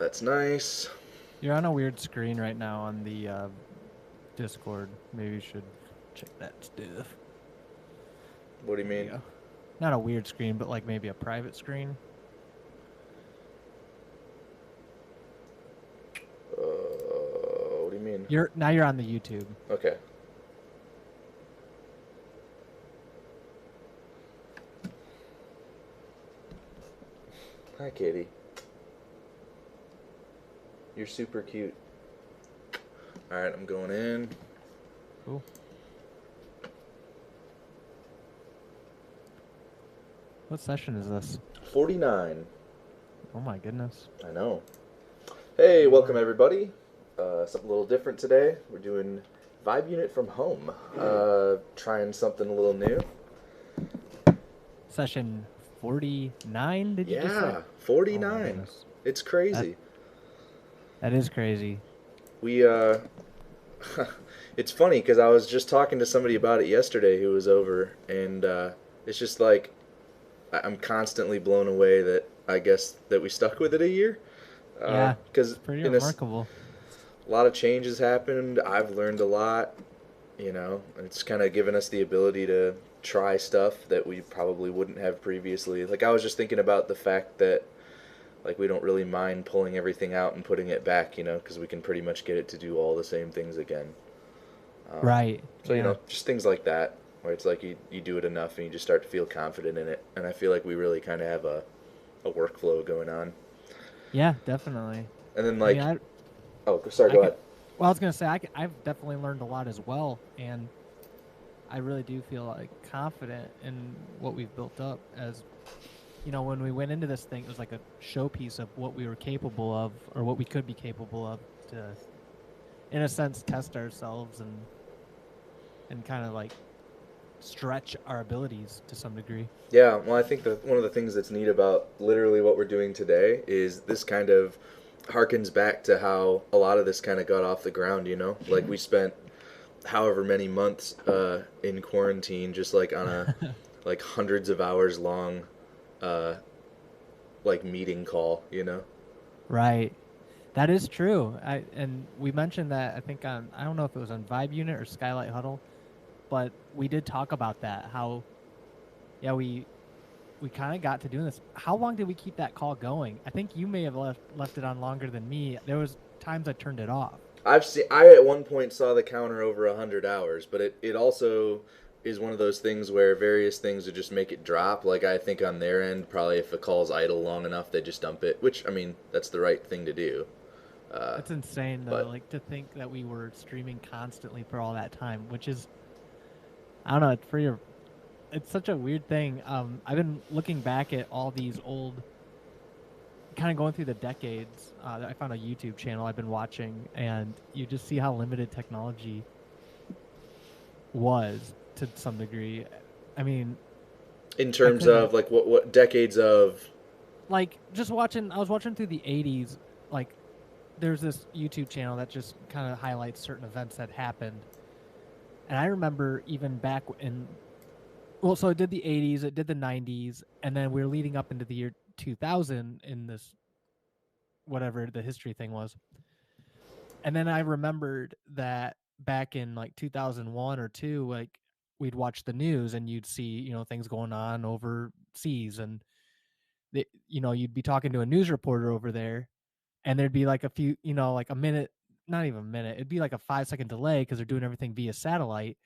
That's nice. You're on a weird screen right now on the Discord. Maybe you should check that stuff. What do you There you mean? go. Not a weird screen, but like maybe a private screen. What do you mean? You're on the YouTube. Okay. Hi, Katie. You're super cute. Alright, I'm going in. Cool. What session is this? 49. Oh my goodness. I know. Hey, welcome everybody. Something a little different today. We're doing Vibe Unit from home. Trying something a little new. Session 49, did you just say? Yeah, 49. Oh my goodness. It's crazy. That is crazy. We, it's funny because I was just talking to somebody about it yesterday who was over, and it's just like I'm constantly blown away that I guess that we stuck with it a year. Yeah, Because it's pretty in remarkable. a lot of changes happened. I've learned a lot, and it's kind of given us the ability to try stuff that we probably wouldn't have previously. Like I was just thinking about the fact that like we don't really mind pulling everything out and putting it back, because we can pretty much get it to do all the same things again. Right. So Yeah. just things like that, where it's like you do it enough and you just start to feel confident in it. And I feel like we really kind of have a workflow going on. Yeah, definitely. And then I mean, like, oh, sorry, I go could, ahead. well, I was gonna say I've definitely learned a lot as well, and I really do feel like confident in what we've built up. As when we went into this thing, it was like a showpiece of what we were capable of, or what we could be capable of, to, in a sense, test ourselves and kind of like stretch our abilities to some degree. Yeah, well, I think that one of the things that's neat about literally what we're doing today is this kind of harkens back to how a lot of this kind of got off the ground, Like we spent however many months in quarantine just like on a like hundreds of hours long uh, like meeting call. Right. That is true. And we mentioned that, I think, on, I don't know if it was on Vibe Unit or Skylight Huddle, but we did talk about that. How, yeah, we kind of got to doing this. How long did we keep that call going? I think you may have left it on longer than me. There was times I turned it off. I at one point saw the counter over 100 hours, but it also is one of those things where various things would just make it drop. Like I think on their end, probably if a call's idle long enough, they just dump it. Which I mean, that's the right thing to do. That's insane, though. But Like, to think that we were streaming constantly for all that time, which is, I don't know, it's such a weird thing. I've been looking back at all these old, kind of going through the decades. I found a YouTube channel I've been watching, and you just see how limited technology was to some degree. I mean, in I terms couldn't, of like what decades of like, just watching. I was watching through the '80s. Like, there's this YouTube channel that just kind of highlights certain events that happened, and I remember even back in, well, so it did the '80s, it did the '90s, and then we are leading up into the year 2000 in this, whatever the history thing was. And then I remembered that back in like 2001 or 2, like, we'd watch the news and you'd see, things going on overseas, and you'd be talking to a news reporter over there, and there'd be like a few, like a minute, not even a minute, it'd be like a 5-second delay because they're doing everything via satellite.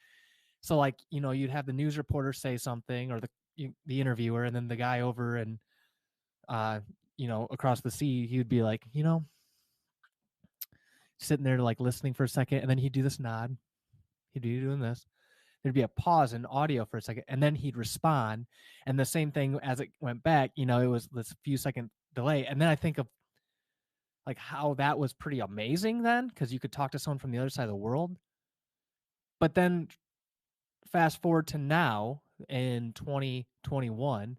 So, like, you'd have the news reporter say something, or the interviewer, and then the guy over and uh across the sea, he would be like, sitting there like listening for a second, and then he'd do this nod, he'd be doing this, there'd be a pause in audio for a second, and then he'd respond, and the same thing as it went back, it was this few second delay. And then I think of like how that was pretty amazing then, because you could talk to someone from the other side of the world. But then fast forward to now in 2021,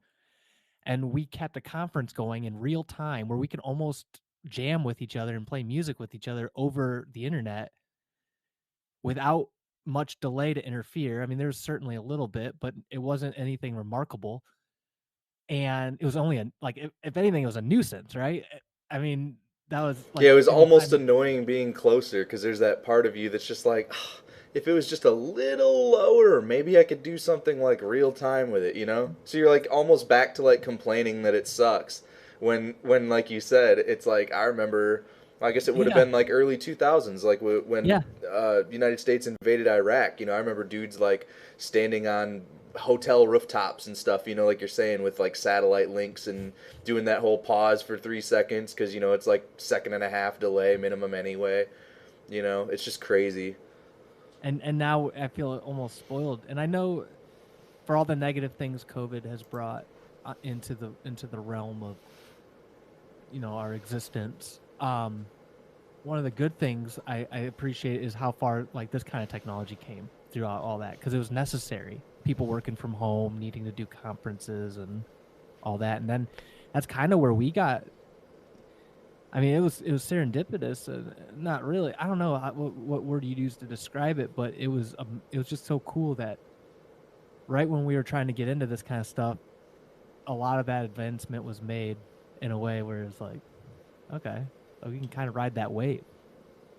and we kept a conference going in real time where we could almost jam with each other and play music with each other over the internet without much delay to interfere. I mean, there's certainly a little bit, but it wasn't anything remarkable. And it was only like, if anything, it was a nuisance, right? I mean, that was like Yeah, it was almost anytime. annoying being closer because there's that part of you that's just like, "Ah, if it was just a little lower, maybe I could do something like real time with it, you know? So you're like almost back to like complaining that it sucks. When like you said, it's like I remember, I guess it would have Yeah, been like early 2000s, like when yeah, United States invaded Iraq. You know, I remember dudes like standing on hotel rooftops and stuff, you know, like you're saying with like satellite links and doing that whole pause for 3 seconds because you know it's like second and a half delay minimum anyway. You know, it's just crazy. and now I feel almost spoiled. And I know for all the negative things COVID has brought into the realm of our existence. One of the good things I appreciate is how far like this kind of technology came throughout all that because it was necessary. People working from home, needing to do conferences and all that, and then that's kind of where we got. I mean, it was serendipitous. Not really. I don't know what word you'd use to describe it, but it was just so cool that right when we were trying to get into this kind of stuff, a lot of that advancement was made in a way where it's like, okay, we can kind of ride that wave.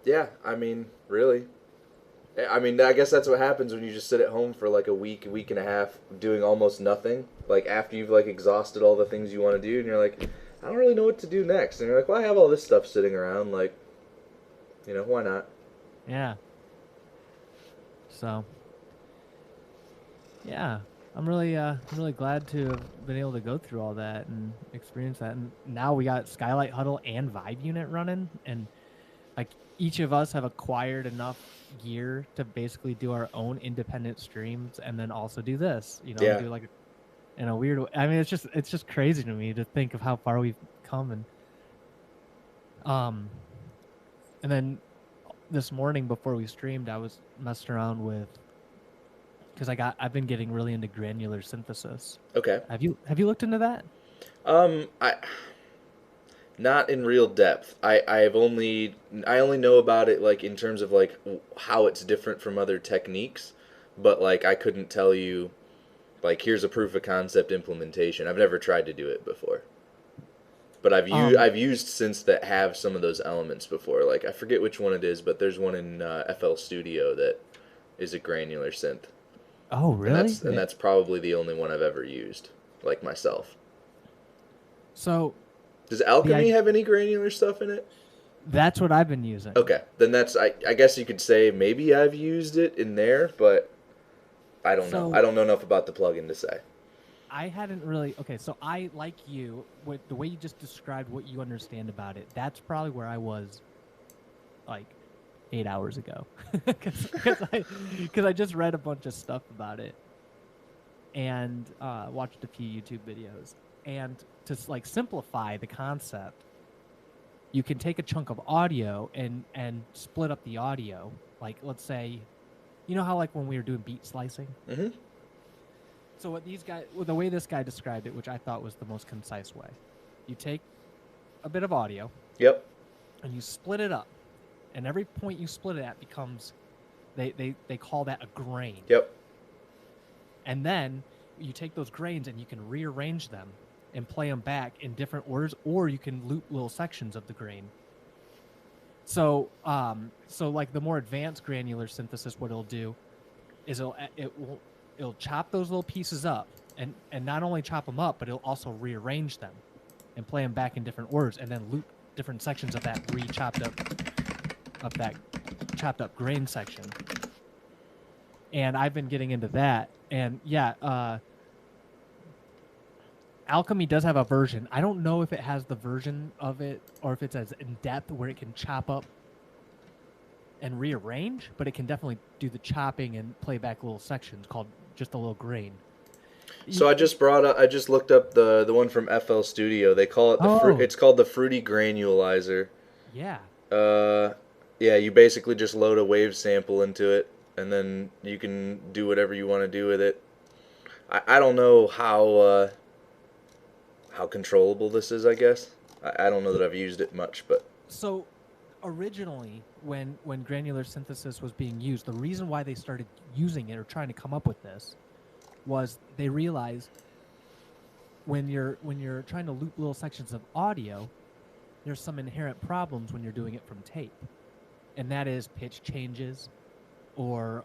Yeah, I mean, really. I mean, I guess that's what happens when you just sit at home for like a week and a half, doing almost nothing. Like after you've like exhausted all the things you want to do, and you're like, I don't really know what to do next. And you're like, well, I have all this stuff sitting around. Like, you know, why not? Yeah. So yeah, I'm really glad to have been able to go through all that and experience that. And now we got Skylight Huddle and Vibe Unit running, and like each of us have acquired enough gear to basically do our own independent streams, and then also do this, and Yeah, do like in a weird way. I mean, it's just crazy to me to think of how far we've come, um, and then this morning before we streamed, I was messing around with because I've been getting really into granular synthesis. okay. Have you looked into that? I not in real depth. I only know about it like in terms of like how it's different from other techniques, but like I couldn't tell you like here's a proof of concept implementation. I've never tried to do it before. But Um. I've used synths that have some of those elements before. Like I forget which one it is, but there's one in FL Studio that is a granular synth, Oh, really? and that's probably the only one I've ever used, like myself. So Does the Alchemy idea, have any granular stuff in it? that's what I've been using. Okay, then I guess you could say maybe I've used it in there, but I don't know. I So don't know enough about the plugin to say. I hadn't really. Okay, so I like you with the way you just described what you understand about it. That's probably where I was, like 8 hours ago, because I just read a bunch of stuff about it and watched a few YouTube videos. And to like simplify the concept, you can take a chunk of audio and split up the audio. Like let's say, how like when we were doing beat slicing. Mm-hmm. So the way this guy described it, which I thought was the most concise way, you take a bit of audio Yep. and you split it up, and every point you split it at becomes, they call that a grain. Yep. And then you take those grains and you can rearrange them and play them back in different orders, or you can loop little sections of the grain. So like the more advanced granular synthesis, what it'll do is it'll chop those little pieces up, and not only chop them up, but it'll also rearrange them and play them back in different orders, and then loop different sections of that chopped up grain section. And I've been getting into that, and yeah, Alchemy does have a version. I don't know if it has the version of it or if it's as in depth where it can chop up and rearrange, but it can definitely do the chopping and play back little sections called just a little grain. So I just looked up the one from FL Studio. They call it it's called the Fruity Granulizer. Yeah. Yeah, you basically just load a wave sample into it, and then you can do whatever you want to do with it. I don't know how controllable this is, I guess. I don't know that I've used it much, but So originally when granular synthesis was being used, the reason why they started using it or trying to come up with this was they realized when you're trying to loop little sections of audio, there's some inherent problems when you're doing it from tape, and that is pitch changes, or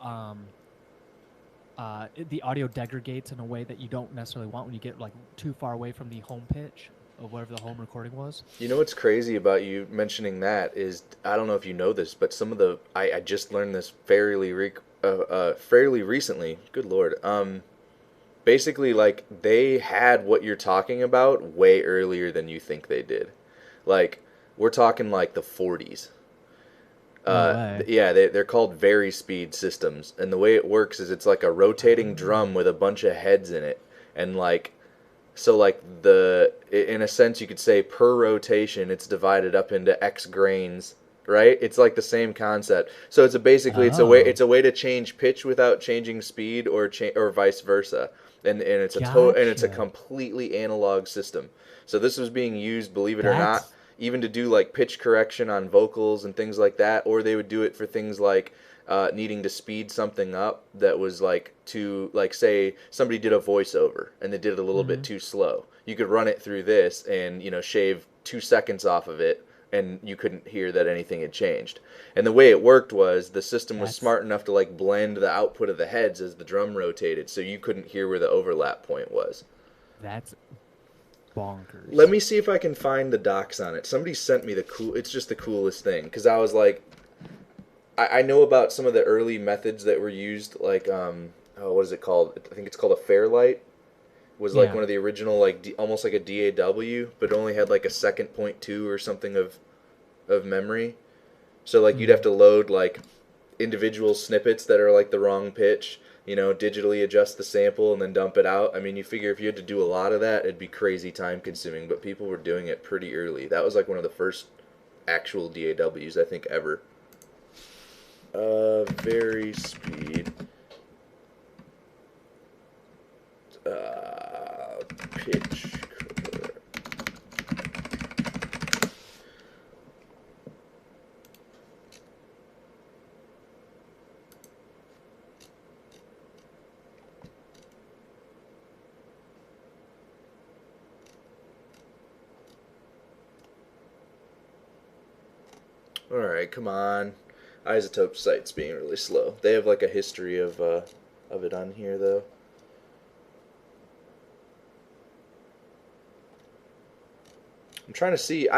the audio degradates in a way that you don't necessarily want when you get like too far away from the home pitch of whatever the home recording was. You know what's crazy about you mentioning that is, I don't know if you know this, but some of the I just learned this fairly recently. Good lord. Basically, like, they had what you're talking about way earlier than you think they did. Like, we're talking like the 40s. No way. Yeah, they're called vari-speed systems, and the way it works is it's like a rotating drum with a bunch of heads in it, and like, so like in a sense you could say per rotation it's divided up into X grains, right? It's like the same concept. So basically it's a way to change pitch without changing speed, or vice versa, and it's a Gotcha. completely analog system. So this was being used, believe it or not, That's even to do like pitch correction on vocals and things like that, or they would do it for things like needing to speed something up that was like to, like, say somebody did a voiceover and they did it a little bit too slow. You could run it through this and, shave 2 seconds off of it, and you couldn't hear that anything had changed. And the way it worked was the system was that's smart enough to like blend the output of the heads as the drum rotated, so you couldn't hear where the overlap point was. that's bonkers. Let me see if I can find the docs on it. Somebody sent me it's just the coolest thing, because I was like, I know about some of the early methods that were used, like, what is it called? I think it's called a Fairlight. Was like Yeah. one of the original, like, almost like a DAW, but only had like a second point two or something of memory. So like you'd have to load like individual snippets that are like the wrong pitch, digitally adjust the sample and then dump it out. I mean, you figure if you had to do a lot of that, it'd be crazy time consuming, but people were doing it pretty early. That was like one of the first actual DAWs, I think, ever. Very speed. Pitch. Alright, come on. Isotope site's being really slow. They have like a history of it on here, though. I'm trying to see.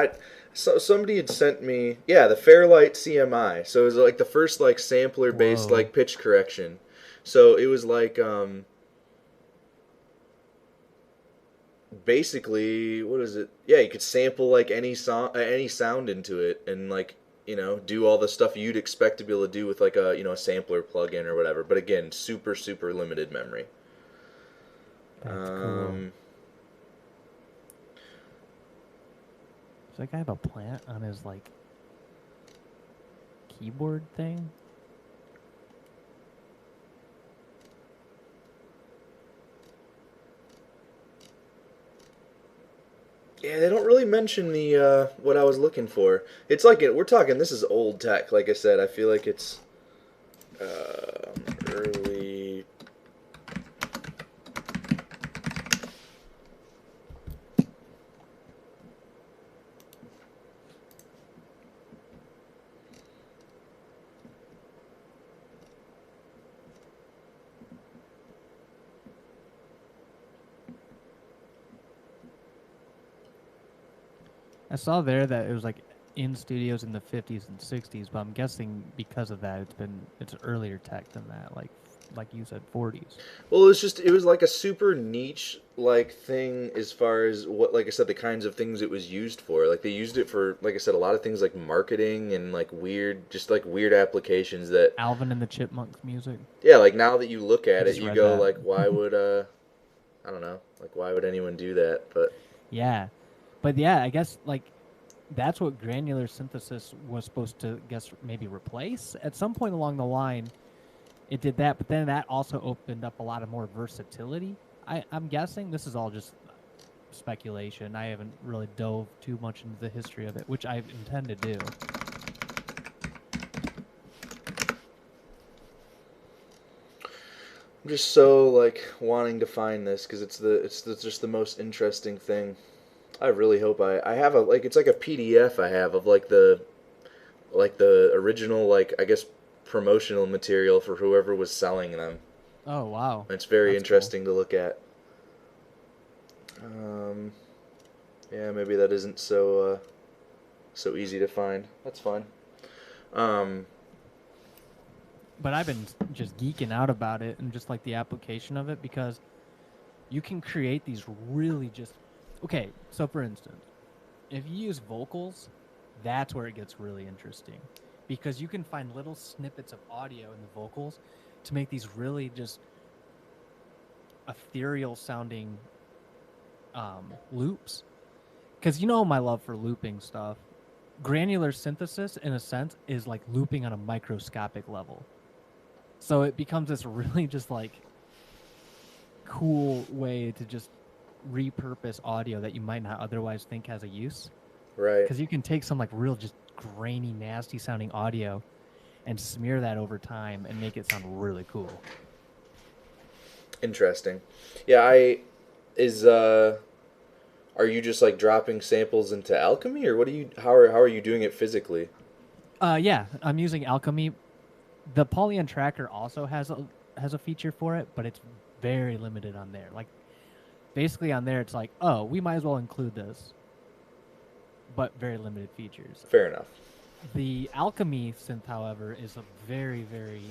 Somebody had sent me, yeah, the Fairlight Cmi. So it was like the first like sampler based Whoa. like pitch correction. So it was like basically, what is it? Yeah, you could sample like any sound into it, and like, do all the stuff you'd expect to be able to do with like a sampler plugin or whatever. But again, super super limited memory. That's cool. Does that guy have a plant on his like keyboard thing? Yeah, they don't really mention the what I was looking for. It's like we're talking. This is old tech. Like I said, I feel like it's early. I saw there that it was like in studios in the 50s and 60s, but I'm guessing because of that it's earlier tech than that, like you said, 40s. Well, it was like a super niche like thing as far as what, like I said, the kinds of things it was used for. Like they used it for, like I said, a lot of things like marketing and like weird applications that, Alvin and the Chipmunks music. yeah, like now that you look at I it, just you read go that. like, why would I don't know, like why would anyone do that? But Yeah. But yeah, I guess like that's what granular synthesis was supposed to maybe replace at some point along the line. It did that, but then that also opened up a lot of more versatility. I'm guessing this is all just speculation. I haven't really dove too much into the history of it, which I intend to do. I'm just so like wanting to find this because it's just the most interesting thing. I really hope I have a like it's like a PDF I have of like the original like I guess promotional material for whoever was selling them. Oh wow, It's very that's cool. interesting to look at. Um, yeah, maybe that isn't so easy to find. That's fine. Um, But I've been just geeking out about it and just like the application of it because you can create these really just okay. So for instance, if you use vocals, that's where it gets really interesting because you can find little snippets of audio in the vocals to make these really just ethereal sounding loops. Because you know my love for looping stuff. Granular synthesis, in a sense, is like looping on a microscopic level. So it becomes this really just like cool way to just repurpose audio that you might not otherwise think has a use. right. Because you can take some like real just grainy, nasty sounding audio and smear that over time and make it sound really cool. Interesting. Yeah, I is are you just like dropping samples into Alchemy or what are you how are you doing it physically? Yeah, I'm using Alchemy. The Polygon tracker also has a feature for it, but it's very limited on there. Like basically on there, it's like, oh, we might as well include this, but very limited features. Fair enough. The Alchemy synth, however, is a very, very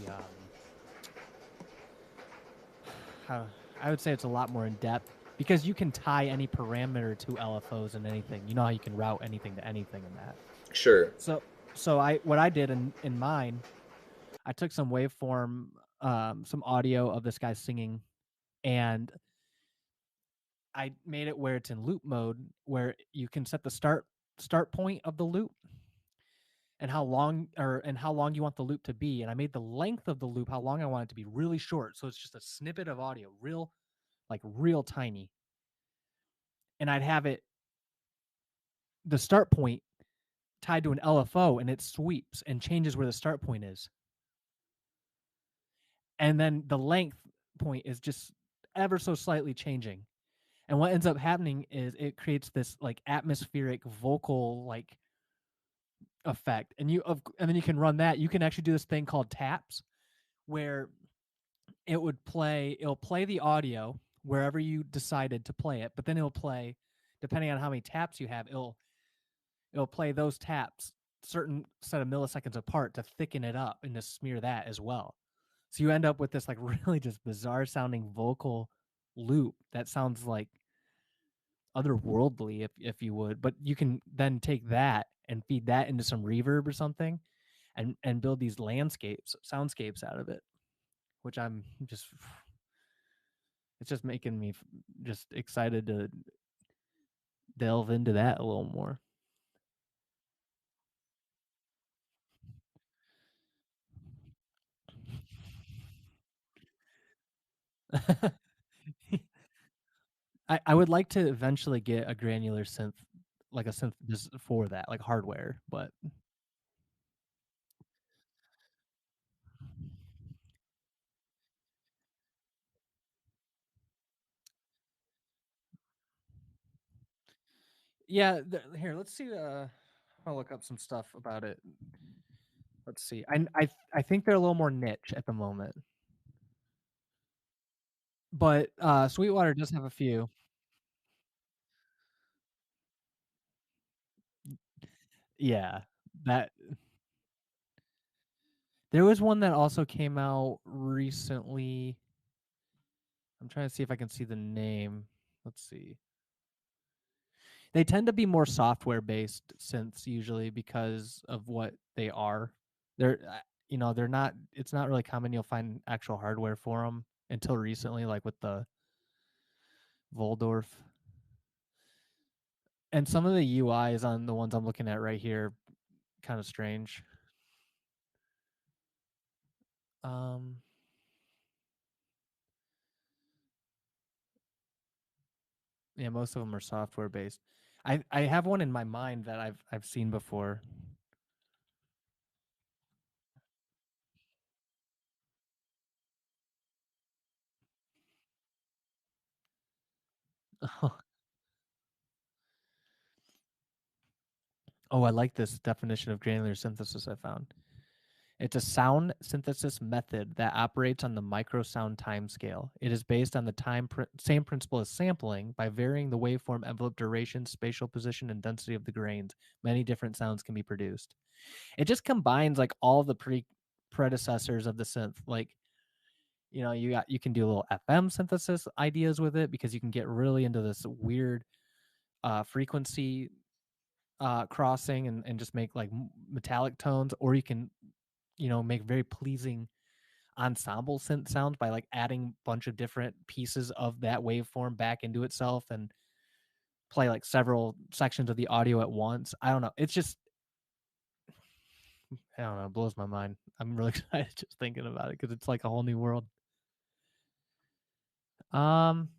how I would say it's a lot more in depth because you can tie any parameter to LFOs and anything. You know how you can route anything to anything in that. Sure. So so I what I did in mine, I took some waveform, some audio of this guy singing, and I made it where it's in loop mode, where you can set the start point of the loop and how long you want the loop to be. And I made the length of the loop how long I want it to be really short, so it's just a snippet of audio, real tiny. And I'd have it the start point tied to an LFO, and it sweeps and changes where the start point is. And then the length point is just ever so slightly changing. And what ends up happening is it creates this like atmospheric vocal like effect. And then you can run that. You can actually do this thing called taps where it'll play the audio wherever you decided to play it, but then it'll play depending on how many taps you have, it'll play those taps certain set of milliseconds apart to thicken it up and to smear that as well. So you end up with this like really just bizarre sounding vocal loop that sounds like otherworldly if you would, but you can then take that and feed that into some reverb or something and build these soundscapes out of it, which I'm just it's just making me just excited to delve into that a little more. I would like to eventually get a granular synth, like a synth just for that, like hardware, but yeah, here, let's see. I'll look up some stuff about it. Let's see. I think they're a little more niche at the moment, but Sweetwater does have a few. Yeah, that there was one that also came out recently. I'm trying to see if I can see the name. Let's see. They tend to be more software based synths usually because of what they are. They're they're not it's not really common you'll find actual hardware for them until recently like with the Voldorf. And some of the UIs on the ones I'm looking at right here kind of strange. Um yeah, most of them are software based. I have one in my mind that I've seen before. Oh, I like this definition of granular synthesis I found. It's a sound synthesis method that operates on the microsound timescale. It is based on the same principle as sampling by varying the waveform envelope duration, spatial position, and density of the grains. Many different sounds can be produced. It just combines like all the predecessors of the synth. Like, you can do a little FM synthesis ideas with it because you can get really into this weird frequency crossing and just make like metallic tones, or you can make very pleasing ensemble synth sounds by like adding a bunch of different pieces of that waveform back into itself and play like several sections of the audio at once. I don't know. It's just, I don't know, it blows my mind. I'm really excited just thinking about it because it's like a whole new world. Um,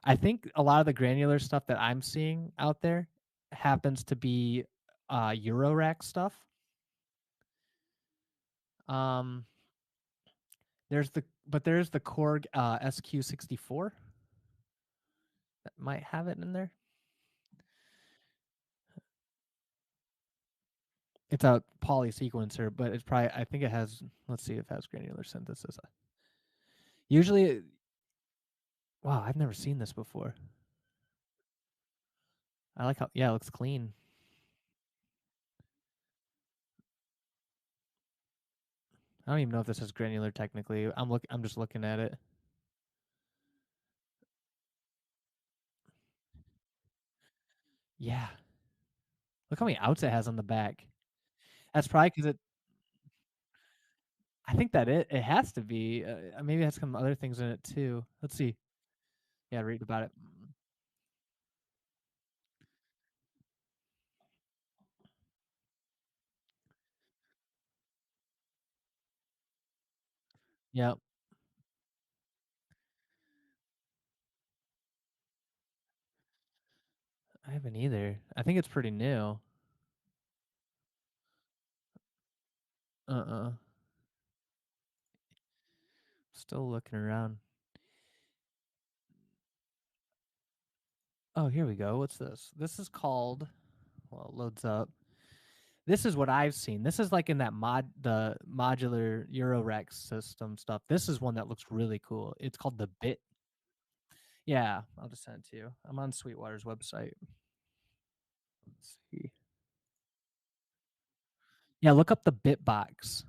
I think a lot of the granular stuff that I'm seeing out there happens to be Eurorack stuff. Um, there's the Korg SQ64 that might have it in there. It's a poly sequencer, but it's probably, I think it has, let's see if it has granular synthesis. Usually, wow, I've never seen this before. I like how, yeah, it looks clean. I don't even know if this is granular technically. I'm just looking at it. Yeah. Look how many outs it has on the back. That's probably because I think that it has to be. Maybe it has some other things in it too. Let's see. Yeah, read about it. Yep. I haven't either. I think it's pretty new. Uh-uh. Still looking around. Oh, here we go. What's this? This is called, well, it loads up. This is what I've seen. This is like in the modular Eurorex system stuff. This is one that looks really cool. It's called the Bit. Yeah, I'll just send it to you. I'm on Sweetwater's website. Let's see. Yeah, look up the Bitbox.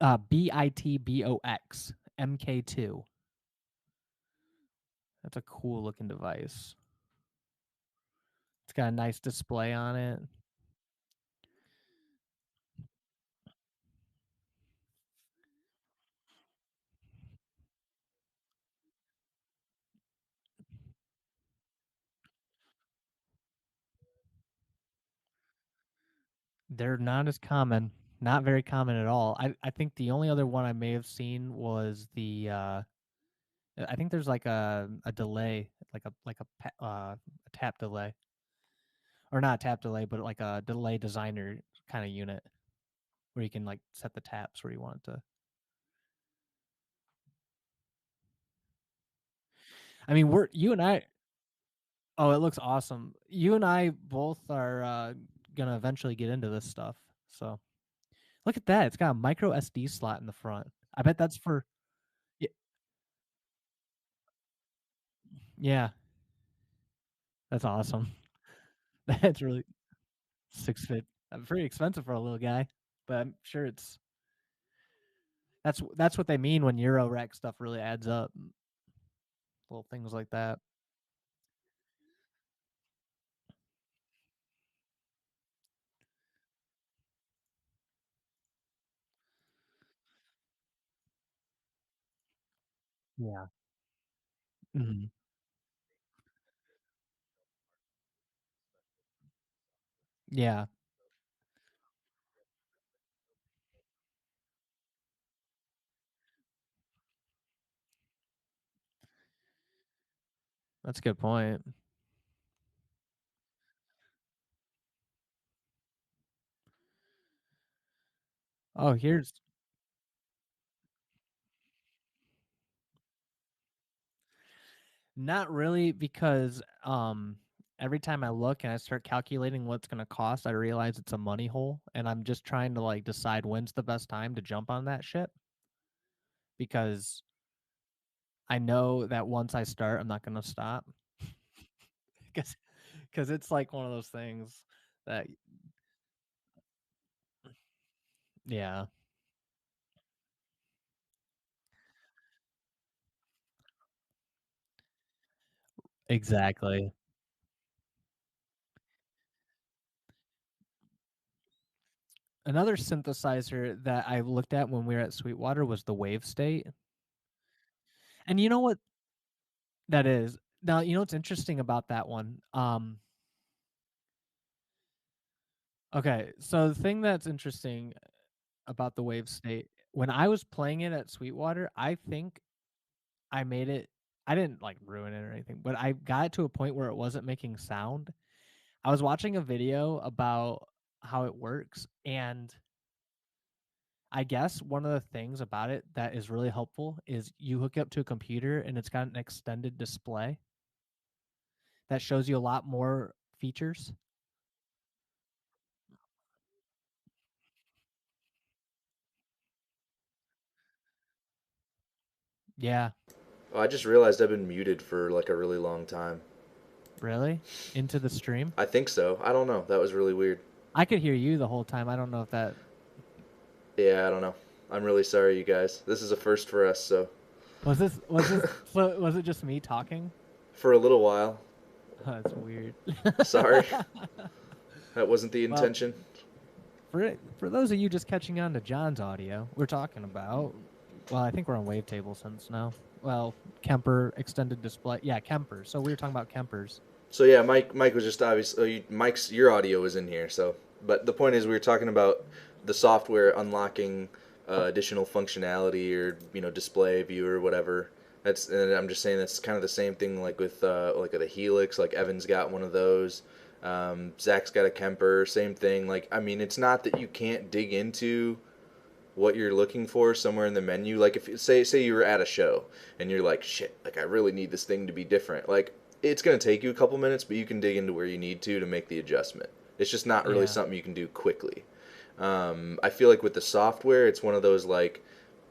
Bitbox MK2. That's a cool looking device. It's got a nice display on it. They're not as common. Not very common at all. I think the only other one I may have seen was the I think there's like a delay, a tap delay, or not a tap delay, but like a delay designer kind of unit where you can like set the taps where you want it to. I mean, you and I. Oh, it looks awesome. You and I both are gonna eventually get into this stuff. So look at that. It's got a micro SD slot in the front. I bet that's for. Yeah, that's awesome. That's really 6 feet. Pretty expensive for a little guy, but I'm sure that's what they mean when Eurorack stuff really adds up. Little things like that. Yeah. Mhm. Yeah, that's a good point. Oh, Not really, because every time I look and I start calculating what's gonna cost, I realize it's a money hole, and I'm just trying to like decide when's the best time to jump on that shit because I know that once I start, I'm not gonna stop because it's like one of those things that yeah, exactly. Another synthesizer that I looked at when we were at Sweetwater was the Wave State, and you know what that is? Now you know what's interesting about that one. Okay, so the thing that's interesting about the Wave State, when I was playing it at Sweetwater, I think I made it. I didn't like ruin it or anything, but I got it to a point where it wasn't making sound. I was watching a video about how it works, and I guess one of the things about it that is really helpful is you hook it up to a computer and it's got an extended display that shows you a lot more features. Yeah, Oh, I just realized I've been muted for like a really long time. really? Into the stream? I think so. I don't know. That was really weird. I could hear you the whole time. I don't know if that Yeah, I don't know. I'm really sorry, you guys. This is a first for us, so was it just me talking? for a little while. Oh, that's weird. Sorry. That wasn't the Well, intention. for those of you just catching on to John's audio, we're talking about well, I think we're on wavetable since now. Well, Kemper extended display. Yeah, Kemper. So we were talking about Kempers. So yeah, Mike was just obviously Mike's your audio was in here. So, but the point is, we were talking about the software unlocking additional functionality or display viewer whatever. That's and I'm just saying that's kind of the same thing like with like the Helix. Like Evan's got one of those. Zach's got a Kemper. Same thing. Like I mean, it's not that you can't dig into what you're looking for somewhere in the menu. Like if say you were at a show and you're like, shit, like I really need this thing to be different. Like it's gonna take you a couple minutes, but you can dig into where you need to make the adjustment. It's just not really Yeah. something you can do quickly. I feel like with the software, it's one of those like,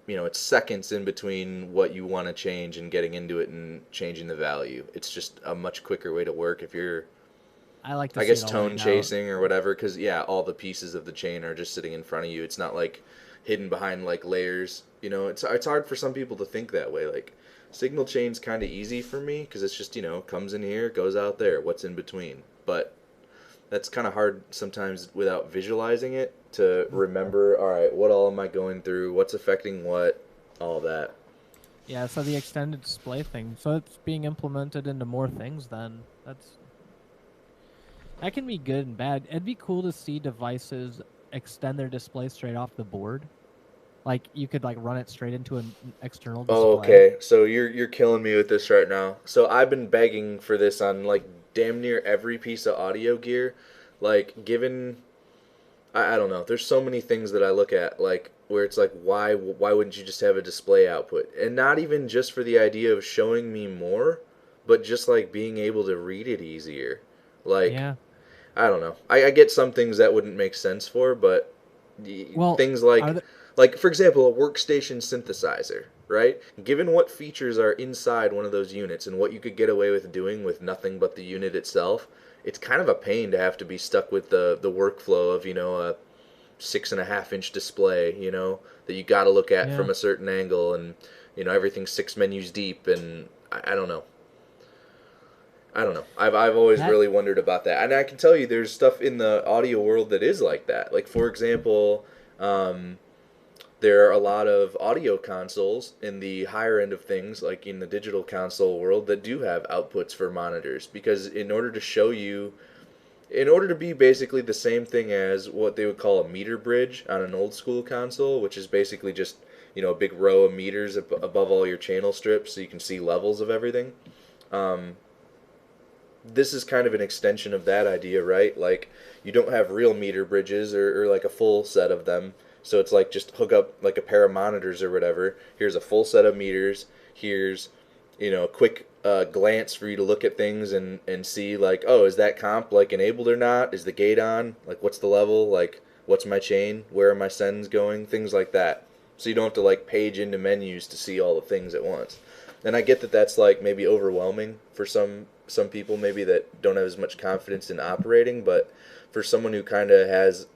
it's seconds in between what you want to change and getting into it and changing the value. It's just a much quicker way to work if you're, I like to I see guess, it all tone laid out. chasing or whatever. Because yeah, all the pieces of the chain are just sitting in front of you. It's not like hidden behind like layers. It's hard for some people to think that way. Like signal chain's kind of easy for me because it's just comes in here, goes out there. What's in between? But that's kind of hard sometimes without visualizing it to remember. All right, what all am I going through? What's affecting what? All that. Yeah, so the extended display thing. So it's being implemented into more things then. That can be good and bad. It'd be cool to see devices extend their display straight off the board. Like you could like run it straight into an external Oh, display. okay. So you're killing me with this right now. So I've been begging for this on like damn near every piece of audio gear. Like given I don't know. There's so many things that I look at like where it's like why wouldn't you just have a display output? And not even just for the idea of showing me more, but just like being able to read it easier. Like Yeah. I don't know. I get some things that wouldn't make sense for, but Well, things are there like for example, a workstation synthesizer, right? Given what features are inside one of those units and what you could get away with doing with nothing but the unit itself, it's kind of a pain to have to be stuck with the workflow of a 6.5-inch display, that you got to look at yeah. from a certain angle, and everything's 6 menus deep, and I don't know. I don't know. I've always That really wondered about that, and I can tell you, there's stuff in the audio world that is like that. Like for example, there are a lot of audio consoles in the higher end of things, like in the digital console world, that do have outputs for monitors because in order to be basically the same thing as what they would call a meter bridge on an old school console, which is basically just a big row of meters above all your channel strips, so you can see levels of everything. Um, this is kind of an extension of that idea, right? Like you don't have real meter bridges or like a full set of them. So it's like just hook up like a pair of monitors or whatever. Here's a full set of meters. Here's a quick glance for you to look at things and see like, oh, is that comp like enabled or not? Is the gate on? Like, what's the level? Like, what's my chain? Where are my sends going? Things like that. So you don't have to like page into menus to see all the things at once. And I get that that's like maybe overwhelming for some people maybe that don't have as much confidence in operating, but for someone who kind of has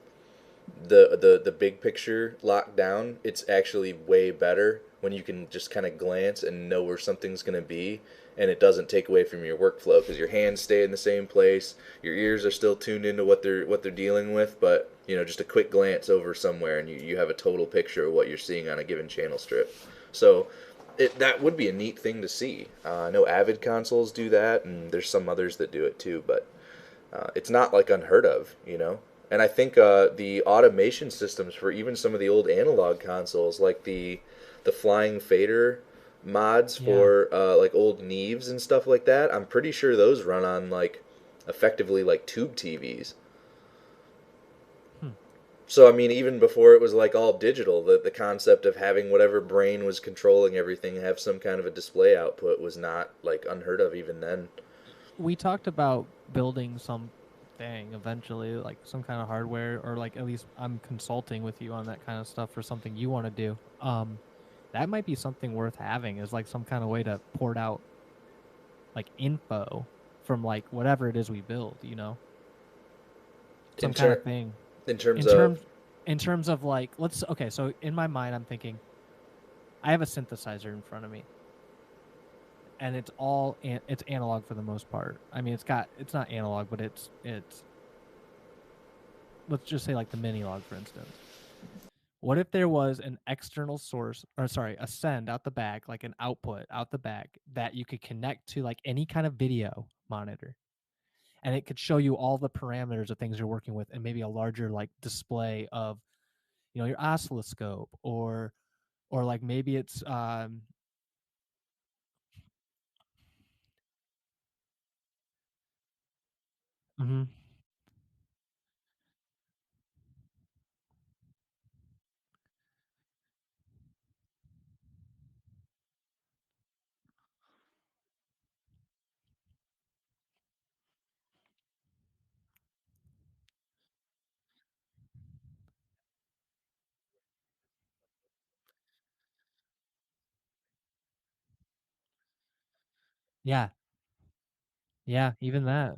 the big picture locked down, it's actually way better when you can just kind of glance and know where something's going to be, and it doesn't take away from your workflow because your hands stay in the same place, your ears are still tuned into what they're dealing with, but just a quick glance over somewhere and you have a total picture of what you're seeing on a given channel strip. So that would be a neat thing to see. I know Avid consoles do that, and there's some others that do it too, but it's not like unheard of. And I think the automation systems for even some of the old analog consoles, like the flying fader mods Yeah. for like old Neves and stuff like that, I'm pretty sure those run on like effectively like tube TVs. Hmm. So I mean, even before it was like all digital, the concept of having whatever brain was controlling everything have some kind of a display output was not like unheard of even then. We talked about building something eventually, like some kind of hardware, or like at least I'm consulting with you on that kind of stuff for something you want to do. That might be something worth having, is like some kind of way to port out like info from like whatever it is we build, In some kind of ter- thing. in terms In of terms in terms of like, okay, so in my mind I'm thinking I have a synthesizer in front of me, and it's analog for the most part. I mean, it's not analog, but it's let's just say like the mini log, for instance. What if there was an external source, or sorry, a send out the back, like an output out the back that you could connect to like any kind of video monitor, and it could show you all the parameters of things you're working with, and maybe a larger like display of your oscilloscope, or like maybe it's mhm. Yeah, yeah, even that.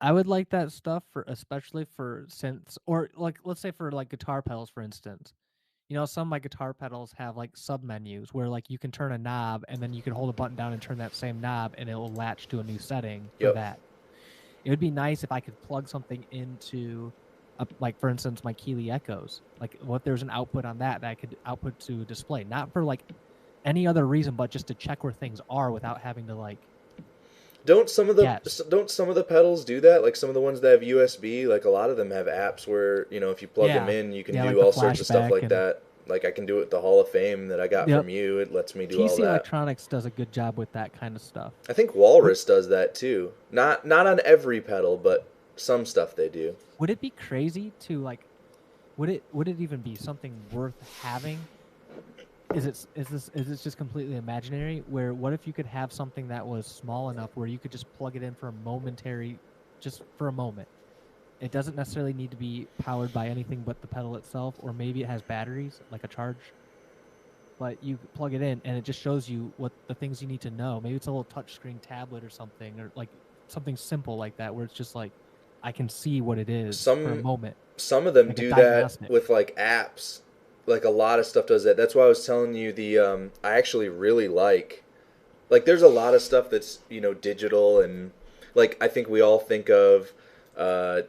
I would like that stuff for, especially for synths, or like let's say for like guitar pedals, for instance. Some of my guitar pedals have like sub menus where like you can turn a knob and then you can hold a button down and turn that same knob and it will latch to a new setting for yep. that. It would be nice if I could plug something into, like for instance, my Keeley Echoes. Like, what there's an output on that I could output to display, not for like any other reason, but just to check where things are without having to like Don't some of the guess. don't some of the pedals do that? Like some of the ones that have USB, like a lot of them have apps where if you plug them Yeah, in, you can yeah, like do the all sorts of stuff flashback like and that. Like I can do it with the Hall of Fame that I got yep. from you. It lets me do all TC that. Electronics does a good job with that kind of stuff. I think Would Walrus does that too. Not on every pedal, but some stuff they do. would it be crazy to like? Would it even be something worth having? Is this just completely imaginary? Where what if you could have something that was small enough where you could just plug it in for a momentary, just for a moment. It doesn't necessarily need to be powered by anything but the pedal itself, or maybe it has batteries, like a charge. But you plug it in and it just shows you what the things you need to know. Maybe it's a little touchscreen tablet or something, or like something simple like that, where it's just like I can see what it is for a Some moment, some of them like a do that diagnostic. with like apps. Like a lot of stuff does that. That's why I was telling you the I actually really like there's a lot of stuff that's digital, and like I think we all think of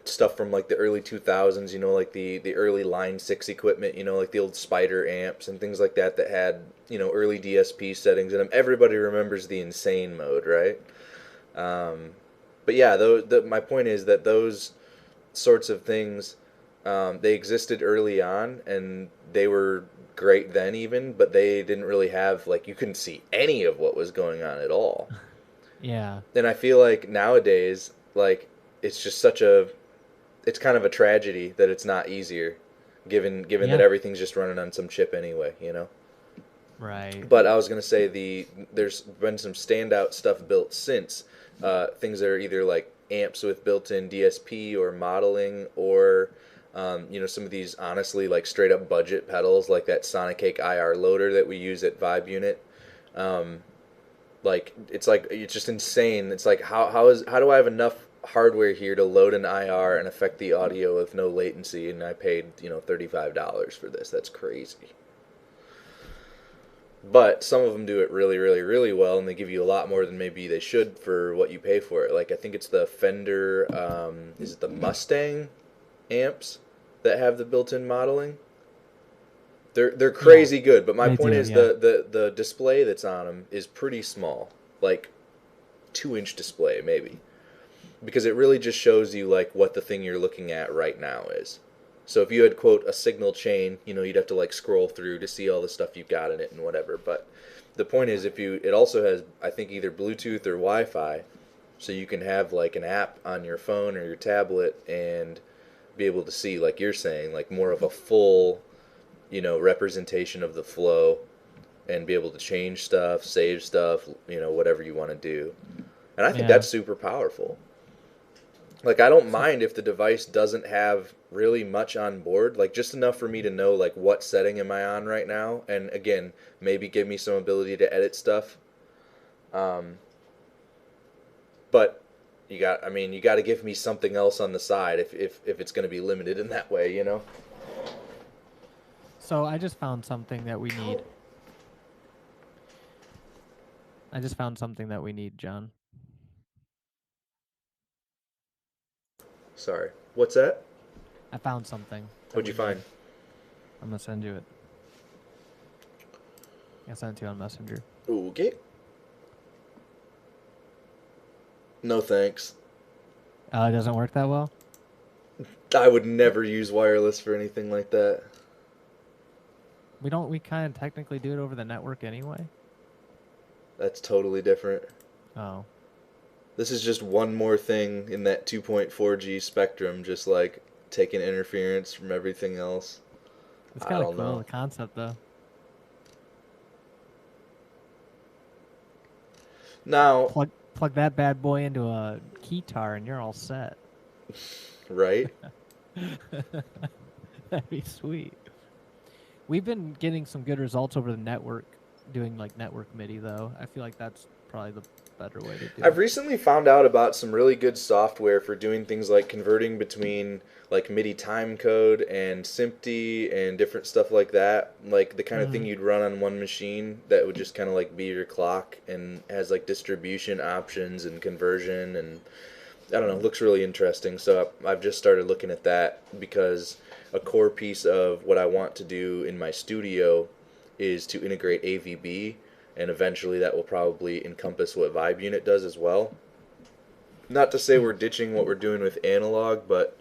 stuff from like the early 2000s, like the early line 6 equipment, like the old spider amps and things like that that had early DSP settings in them. Everybody remembers the insane mode, right? um, but yeah, my point is that those sorts of things, they existed early on and they were great then even, but they didn't really have like you couldn't see any of what was going on at all. Yeah. And I feel like nowadays, like it's just it's kind of a tragedy that it's not easier, given that Yeah. everything's just running on some chip anyway, you know. Right. But I was gonna say there's been some standout stuff built since, things that are either like amps with built-in DSP or modeling, or some of these honestly like straight up budget pedals like that Sonic Cake IR loader that we use at Vibe Unit. Um, like it's just insane. It's like how do I have enough hardware here to load an IR and affect the audio with no latency, and I paid $35 for this. That's crazy. But some of them do it really, really, really well, and they give you a lot more than maybe they should for what you pay for it. Like I think it's the Fender, is it the Mustang amps that have the built-in modeling? They're crazy good, but my They point do, is yeah. the display that's on them is pretty small, like 2-inch display maybe, because it really just shows you like what the thing you're looking at right now is. So if you had quote a signal chain, you'd have to like scroll through to see all the stuff you've got in it and whatever. But the point is, it also has I think either Bluetooth or Wi-Fi, so you can have like an app on your phone or your tablet and be able to see, like you're saying, like more of a full representation of the flow, and be able to change stuff, save stuff, whatever you want to do. And I think Yeah. that's super powerful. Like I don't mind if the device doesn't have really much on board, like just enough for me to know like what setting am I on right now, and again, maybe give me some ability to edit stuff. Um, but you got to give me something else on the side if it's going to be limited in that way. So I just found something that we need. John. Sorry. What's that? I found something that What'd we you need. find? I'm gonna send you it. I sent it to you on Messenger. Okay. No thanks. It doesn't work that well. I would never use wireless for anything like that. We kind of technically do it over the network anyway. That's totally different. Oh. This is just one more thing in that 2.4G spectrum, just like taking interference from everything else. It's I kind of don't cool, know. the concept, though. Now, Plug that bad boy into a keytar and you're all set. right? That'd be sweet. We've been getting some good results over the network, doing like network MIDI, though. I feel like that's probably the better way to do I've it. recently found out about some really good software for doing things like converting between like MIDI timecode and SMPTE and different stuff like that. Like the kind of thing you'd run on one machine that would just kind of like be your clock, and has like distribution options and conversion, and I don't know, looks really interesting. So I've just started looking at that, because a core piece of what I want to do in my studio is to integrate AVB, and eventually that will probably encompass what Vibe Unit does as well. Not to say we're ditching what we're doing with analog, but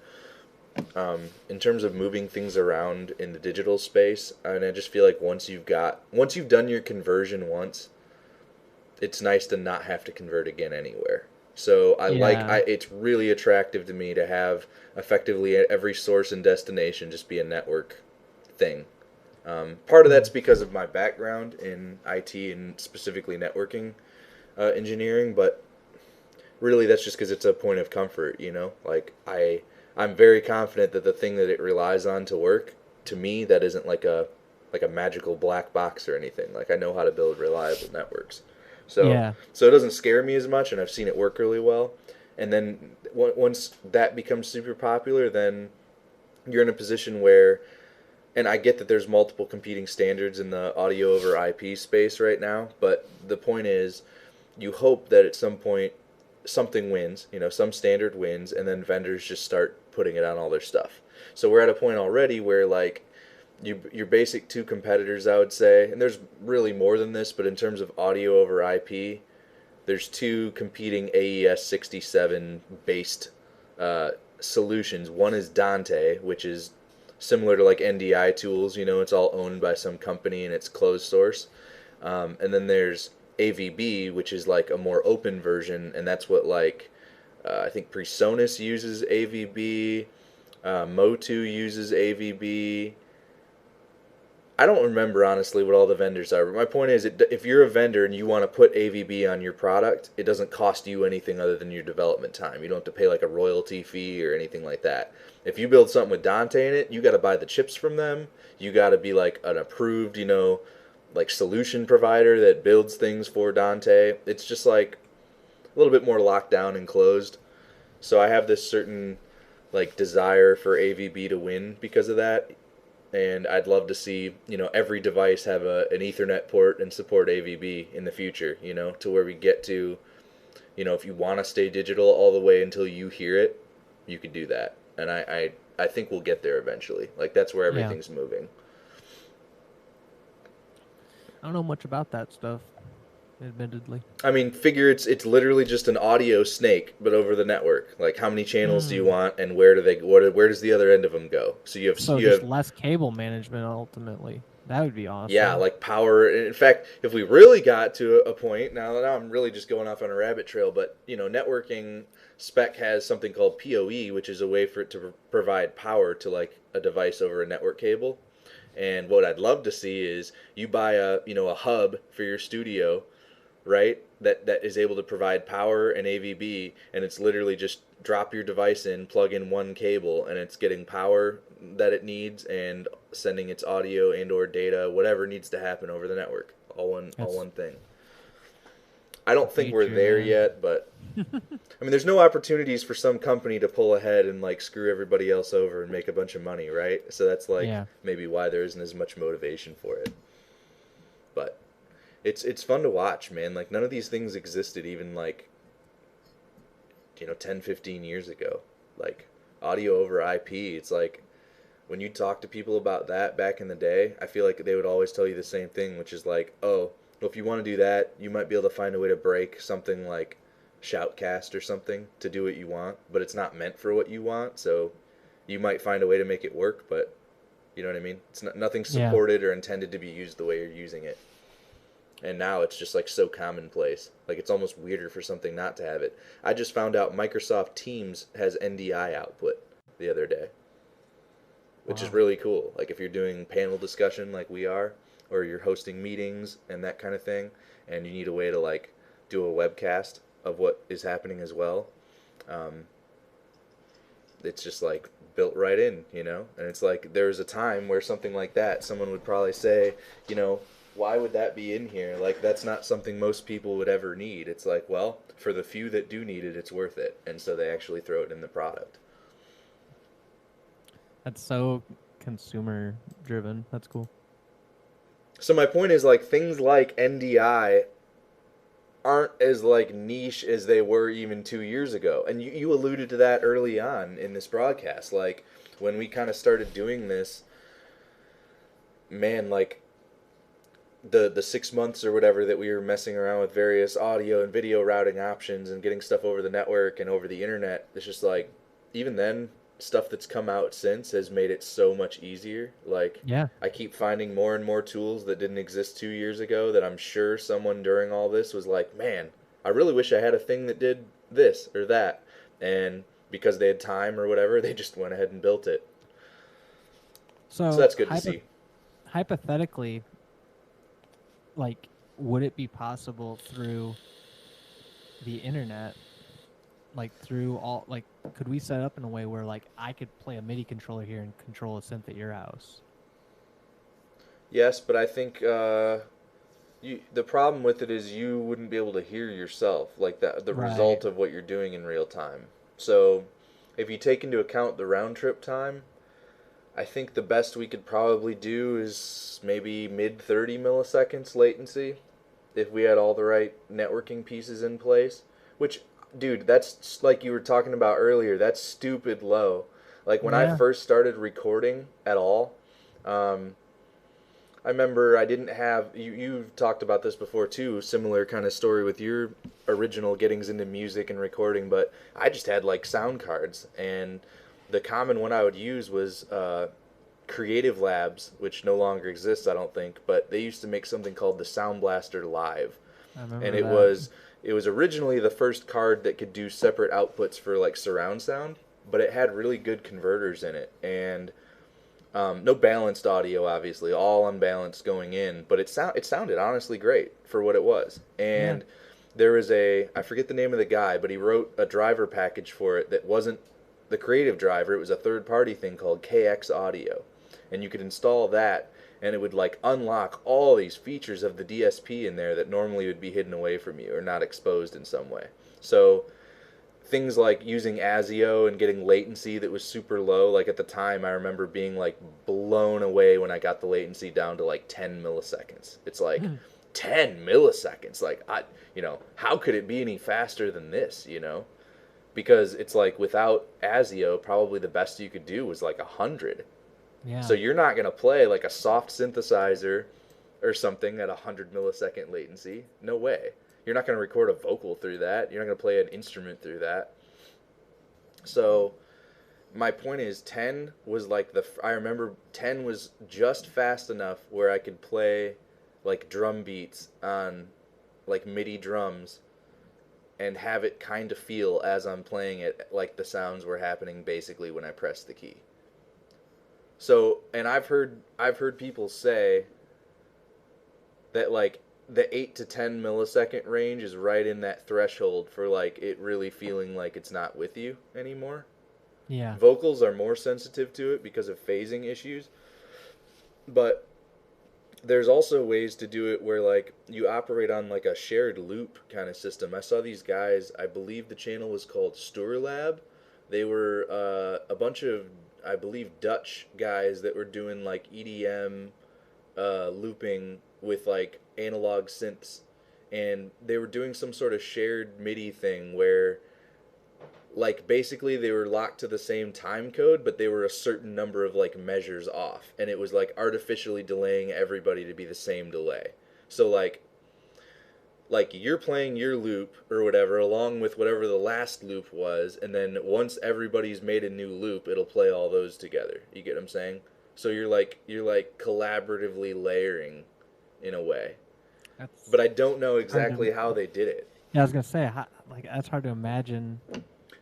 in terms of moving things around in the digital space, and I just feel like once you've done your conversion once, it's nice to not have to convert again anywhere. So it's really attractive to me to have effectively every source and destination just be a network thing. Part of that's because of my background in IT and specifically networking engineering, but really that's just because it's a point of comfort. Like I'm very confident that the thing that it relies on to work, to me, that isn't like a magical black box or anything. Like I know how to build reliable networks. So it doesn't scare me as much, and I've seen it work really well. And then once that becomes super popular, then you're in a position where, and I get that there's multiple competing standards in the audio over IP space right now, but the point is, you hope that at some point something wins, some standard wins, and then vendors just start putting it on all their stuff. So we're at a point already where like your basic two competitors, I would say, and there's really more than this, but in terms of audio over IP, there's two competing AES 67 based solutions. One is Dante, which is similar to like NDI tools. It's all owned by some company and it's closed source. And then there's AVB, which is like a more open version, and that's what like I think PreSonus uses AVB. Motu uses AVB. I don't remember honestly what all the vendors are, but my point is, if you're a vendor and you want to put AVB on your product, it doesn't cost you anything other than your development time. You don't have to pay like a royalty fee or anything like that. If you build something with Dante in it, you got to buy the chips from them. You got to be like an approved, like solution provider that builds things for Dante. It's just like a little bit more locked down and closed. So I have this certain like desire for AVB to win because of that. And I'd love to see, every device have an Ethernet port and support AVB in the future, to where we get to, if you want to stay digital all the way until you hear it, you could do that. And I think we'll get there eventually. Like, that's where everything's moving. I don't know much about that stuff, admittedly. I mean, figure it's literally just an audio snake, but over the network. Like, how many channels do you want, and where does the other end of them go? So you have less cable management ultimately. That would be awesome. Yeah, like power. In fact, if we really got to a point, now I'm really just going off on a rabbit trail, but networking spec has something called PoE, which is a way for it to provide power to like a device over a network cable. And what I'd love to see is you buy a hub for your studio, right? That is able to provide power and AVB, and it's literally just drop your device in, plug in one cable, and it's getting power that it needs and sending its audio and or data, whatever needs to happen over the network, all one thing. I don't think we're there yet, but I mean, there's no opportunities for some company to pull ahead and like screw everybody else over and make a bunch of money, right? So that's like maybe why there isn't as much motivation for it. But it's fun to watch, man. Like, none of these things existed even like 10, 15 years ago. Like, audio over IP, it's like when you talk to people about that back in the day, I feel like they would always tell you the same thing, which is like, oh, well, if you want to do that, you might be able to find a way to break something like Shoutcast or something to do what you want, but it's not meant for what you want, so you might find a way to make it work, but you know what I mean? It's nothing supported or intended to be used the way you're using it. And now it's just like so commonplace. Like, it's almost weirder for something not to have it. I just found out Microsoft Teams has NDI output the other day, which is really cool. Like, if you're doing panel discussion like we are, or you're hosting meetings and that kind of thing, and you need a way to like do a webcast of what is happening as well, it's just like built right in, and it's like there's a time where something like that, someone would probably say, why would that be in here? Like, that's not something most people would ever need. It's like, well, for the few that do need it, it's worth it. And so they actually throw it in the product. That's so consumer driven. That's cool. So my point is, like, things like NDI aren't as like niche as they were even 2 years ago. And you alluded to that early on in this broadcast. Like, when we kind of started doing this, man, like, the 6 months or whatever that we were messing around with various audio and video routing options and getting stuff over the network and over the internet, it's just like, even then, stuff that's come out since has made it so much easier. Like, I keep finding more and more tools that didn't exist 2 years ago that I'm sure someone during all this was like, man, I really wish I had a thing that did this or that. And because they had time or whatever, they just went ahead and built it. So that's good to see. Hypothetically, like, would it be possible through the internet, like through all, like, could we set up in a way where like I could play a MIDI controller here and control a synth at your house? Yes, but I think the problem with it is you wouldn't be able to hear yourself, like the result of what you're doing in real time. So if you take into account the round trip time, I think the best we could probably do is maybe mid 30 milliseconds latency if we had all the right networking pieces in place. Which, dude, that's like you were talking about earlier, that's stupid low. Like, when I first started recording at all, I remember I didn't have, you've talked about this before too, similar kind of story with your original gettings into music and recording, but I just had like sound cards, and the common one I would use was Creative Labs, which no longer exists, I don't think, but they used to make something called the Sound Blaster Live. I remember and it that. was It was originally the first card that could do separate outputs for like surround sound, but it had really good converters in it, and no balanced audio, obviously, all unbalanced going in, but it sounded honestly great for what it was. Yeah. And there was I forget the name of the guy, but he wrote a driver package for it that wasn't the creative driver. It was a third party thing called KX Audio, and you could install that, and it would like unlock all these features of the DSP in there that normally would be hidden away from you or not exposed in some way. So things like using ASIO and getting latency that was super low. Like at the time, I remember being like blown away when I got the latency down to like 10 milliseconds. It's like 10 milliseconds. Like how could it be any faster than this? Because it's like without ASIO, probably the best you could do was like 100. Yeah. So you're not gonna play like a soft synthesizer or something at 100 millisecond latency. No way. You're not going to record a vocal through that. You're not going to play an instrument through that. So my point is 10 was like I remember 10 was just fast enough where I could play like drum beats on like MIDI drums and have it kind of feel as I'm playing it like the sounds were happening basically when I pressed the key. So, and I've heard people say that like the 8 to 10 millisecond range is right in that threshold for like it really feeling like it's not with you anymore. Yeah. Vocals are more sensitive to it because of phasing issues. But there's also ways to do it where like you operate on like a shared loop kind of system. I saw these guys, I believe the channel was called Stoorlab. They were a bunch of, I believe, Dutch guys that were doing like EDM looping with like analog synths, and they were doing some sort of shared MIDI thing where like basically they were locked to the same time code, but they were a certain number of like measures off, and it was like artificially delaying everybody to be the same delay. So like you're playing your loop or whatever along with whatever the last loop was, and then once everybody's made a new loop, it'll play all those together. You get what I'm saying? So you're like collaboratively layering in a way. But I don't know exactly how they did it. Yeah, I was gonna say, like that's hard to imagine.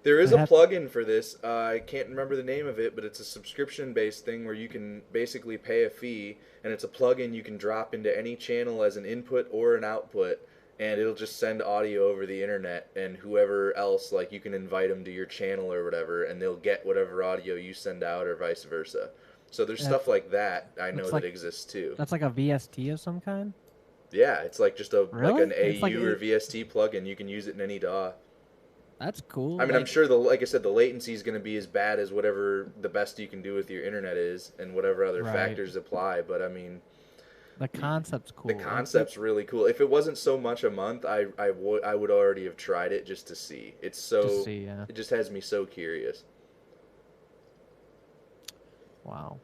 There is a plugin for this. I can't remember the name of it, but it's a subscription-based thing where you can basically pay a fee, and it's a plugin you can drop into any channel as an input or an output, and it'll just send audio over the internet, and whoever else, like you can invite them to your channel or whatever, and they'll get whatever audio you send out or vice versa. So there's stuff like that I know that exists too. That's like a VST of some kind? Yeah, it's like just like an AU like or VST plugin. You can use it in any DAW. That's cool. I mean, I'm sure like I said, the latency is going to be as bad as whatever the best you can do with your internet is, and whatever other factors apply. But I mean, the concept's cool. The concept's really cool. If it wasn't so much a month, I would already have tried it just to see. It's so it just has me so curious. Wow.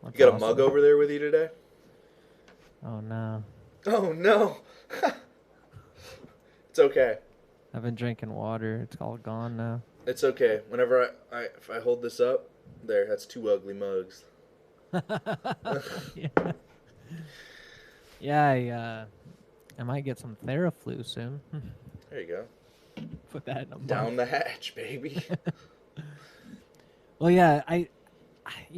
That's you got a mug over there with you today? Oh no. Oh no. It's okay. I've been drinking water. It's all gone now. It's okay. Whenever if I hold this up, there, that's 2 ugly mugs. Yeah, I might get some Theraflu soon. There you go. Put that in a mug. Down the hatch, baby. Well, yeah,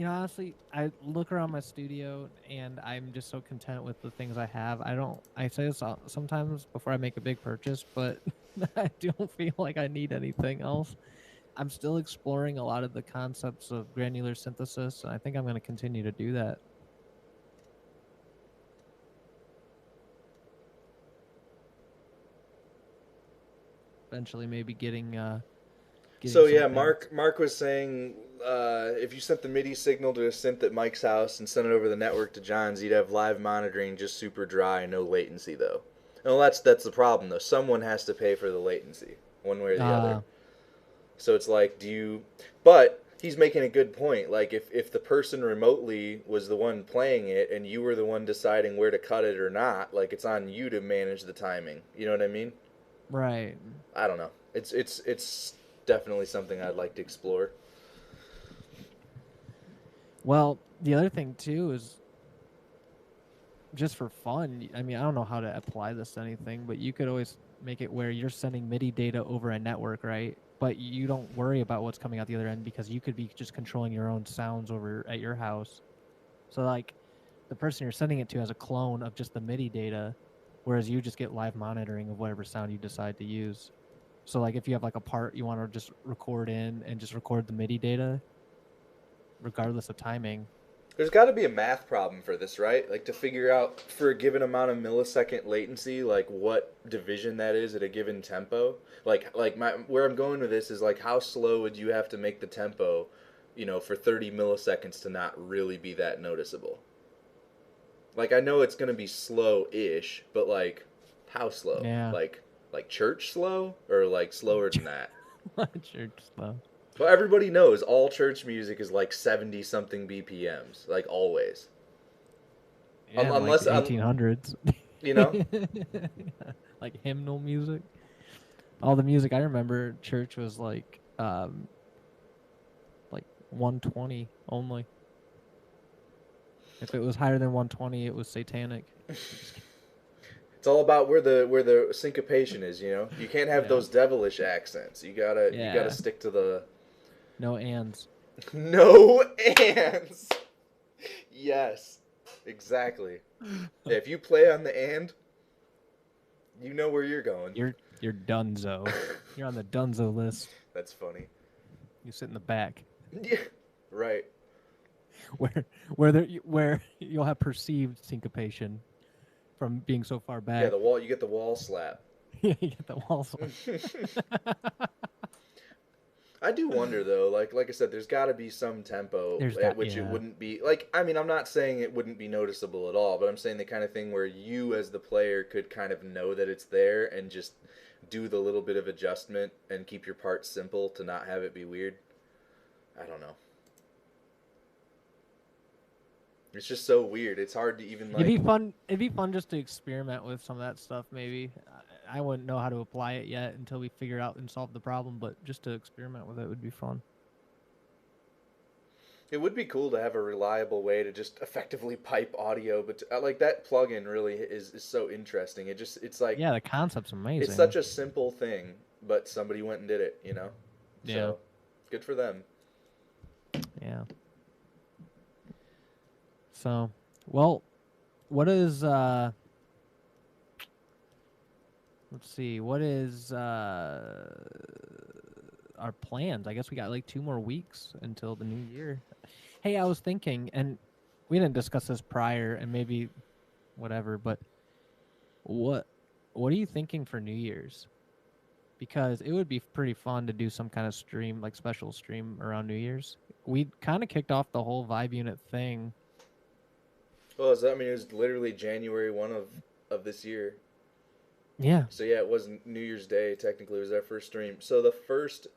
honestly, I look around my studio and I'm just so content with the things I have. I say this sometimes before I make a big purchase, but I don't feel like I need anything else. I'm still exploring a lot of the concepts of granular synthesis, and I think I'm going to continue to do that. Eventually, maybe getting so yeah, Mark was saying if you sent the MIDI signal to a synth at Mike's house and sent it over the network to John's, you'd have live monitoring, just super dry, no latency though. Well, that's the problem though. Someone has to pay for the latency, one way or the other. So it's like, but he's making a good point. Like if the person remotely was the one playing it and you were the one deciding where to cut it or not, like it's on you to manage the timing. You know what I mean? Right. I don't know. It's definitely something I'd like to explore. Well, the other thing too is just for fun. I mean, I don't know how to apply this to anything, but you could always make it where you're sending MIDI data over a network, right? But you don't worry about what's coming out the other end because you could be just controlling your own sounds over at your house. So like the person you're sending it to has a clone of just the MIDI data, whereas you just get live monitoring of whatever sound you decide to use. So like if you have like a part you want to just record in and just record the MIDI data, regardless of timing. There's got to be a math problem for this, right? Like to figure out for a given amount of millisecond latency, like what division that is at a given tempo. Like where I'm going with this is like how slow would you have to make the tempo, for 30 milliseconds to not really be that noticeable. Like I know it's gonna be slow-ish, but like how slow? Yeah. Like church slow or like slower than that? Church slow. Well, everybody knows all church music is like 70 something BPMs, like always. Yeah, Unless like the 1800s. You know? Like hymnal music. All the music I remember church was like 120 only. If it was higher than 120, it was satanic. It's all about where the syncopation is, You can't have those devilish accents. You gotta stick to the no ands. No ands. Yes, exactly. Yeah, if you play on the and, you know where you're going. You're dunzo. You're on the dunzo list. That's funny. You sit in the back. Yeah, right. Where you'll have perceived syncopation from being so far back. Yeah, you get the wall slap. Yeah, you get the wall slap. I do wonder though, like I said, there's got to be some tempo at which it wouldn't be like. I mean, I'm not saying it wouldn't be noticeable at all, but I'm saying the kind of thing where you, as the player, could kind of know that it's there and just do the little bit of adjustment and keep your parts simple to not have it be weird. I don't know. It's just so weird. It's hard to even like. It'd be fun just to experiment with some of that stuff. Maybe I wouldn't know how to apply it yet until we figure out and solve the problem. But just to experiment with it would be fun. It would be cool to have a reliable way to just effectively pipe audio, but like that plugin really is so interesting. It's like the concept's amazing. It's such a simple thing, but somebody went and did it. Yeah. So, good for them. Yeah. So, well, what is let's see, what is our plans? I guess we got like 2 more weeks until the new year. Hey, I was thinking, and we didn't discuss this prior, and maybe whatever, but what are you thinking for New Year's? Because it would be pretty fun to do some kind of stream, like special stream around New Year's. We kind of kicked off the whole Vibe Unit thing. Well, does that mean it was literally January 1 of this year? Yeah. So yeah, it was New Year's Day. Technically, it was our first stream. So the first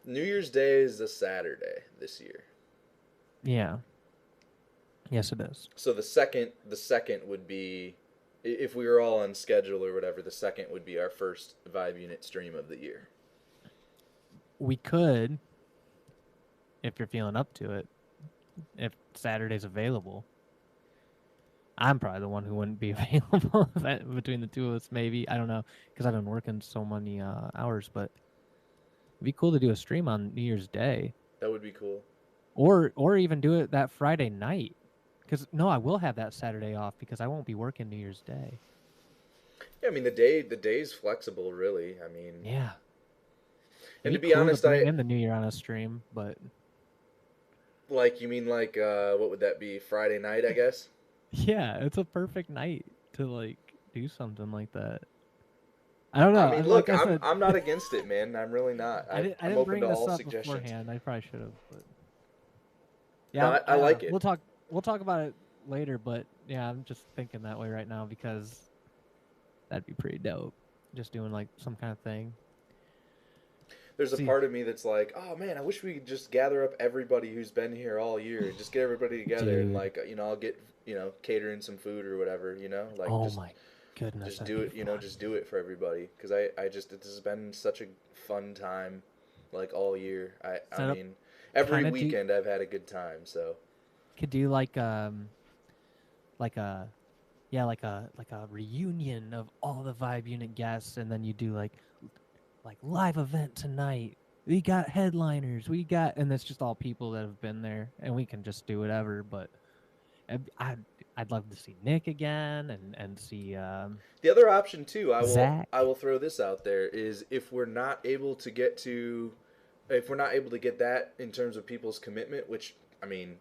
New Year's Day is a Saturday this year. Yeah. Yes, it is. So the second would be, if we were all on schedule or whatever, the second would be our first Vibe Unit stream of the year. We could, if you're feeling up to it, if Saturday's available. I'm probably the one who wouldn't be available between the two of us, maybe. I don't know, because I've been working so many hours, but it'd be cool to do a stream on New Year's Day. That would be cool. Or even do it that Friday night. Because, no, I will have that Saturday off because I won't be working New Year's Day. Yeah, I mean, the day's flexible, really. I mean... Yeah. And to be honest, I bring in the New Year on a stream, but... Like, you mean like, what would that be, Friday night, I guess? Yeah, it's a perfect night to, like, do something like that. I don't know. I mean, look, I'm not against it, man. I'm really not. I didn't bring this up beforehand. I probably should have. But... Yeah, no, I like it. We'll talk about it later, but yeah, I'm just thinking that way right now because that'd be pretty dope. Just doing like some kind of thing. There's a part of me that's like, oh man, I wish we could just gather up everybody who's been here all year and just get everybody together and like, I'll get, catering some food or whatever, like. Oh my goodness. Just do it, just do it for everybody because this has been such a fun time, like all year. I mean, every weekend I've had a good time. So. Could do like a yeah, like a reunion of all the Vibe Unit guests, and then you do like live event tonight. We got headliners. We got, and it's just all people that have been there, and we can just do whatever. But I'd love to see Nick again, and see The other option too, Zach. I will throw this out there, is if we're not able to get to, if we're not able to get that in terms of people's commitment, which I mean,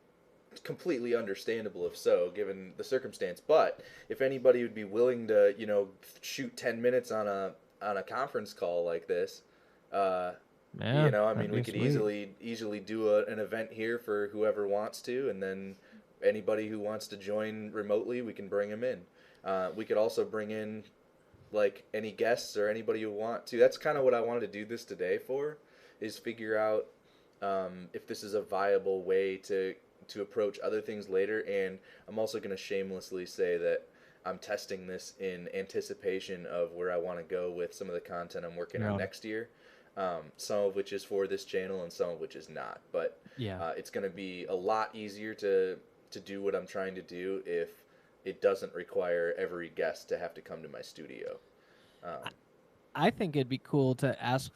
it's completely understandable if so, given the circumstance. But if anybody would be willing to, shoot 10 minutes on a conference call like this, Yeah, I that'd mean, we be could sweet. easily do an event here for whoever wants to, and then anybody who wants to join remotely, we can bring them in. We could also bring in like any guests or anybody who want to. That's kind of what I wanted to do this today for, is figure out if this is a viable way to approach other things later. And I'm also going to shamelessly say that I'm testing this in anticipation of where I want to go with some of the content I'm working Your on own. next year. Some of which is for this channel and some of which is not. But Yeah. it's going to be a lot easier to do what I'm trying to do if it doesn't require every guest to have to come to my studio. I, Um, I think it'd be cool to ask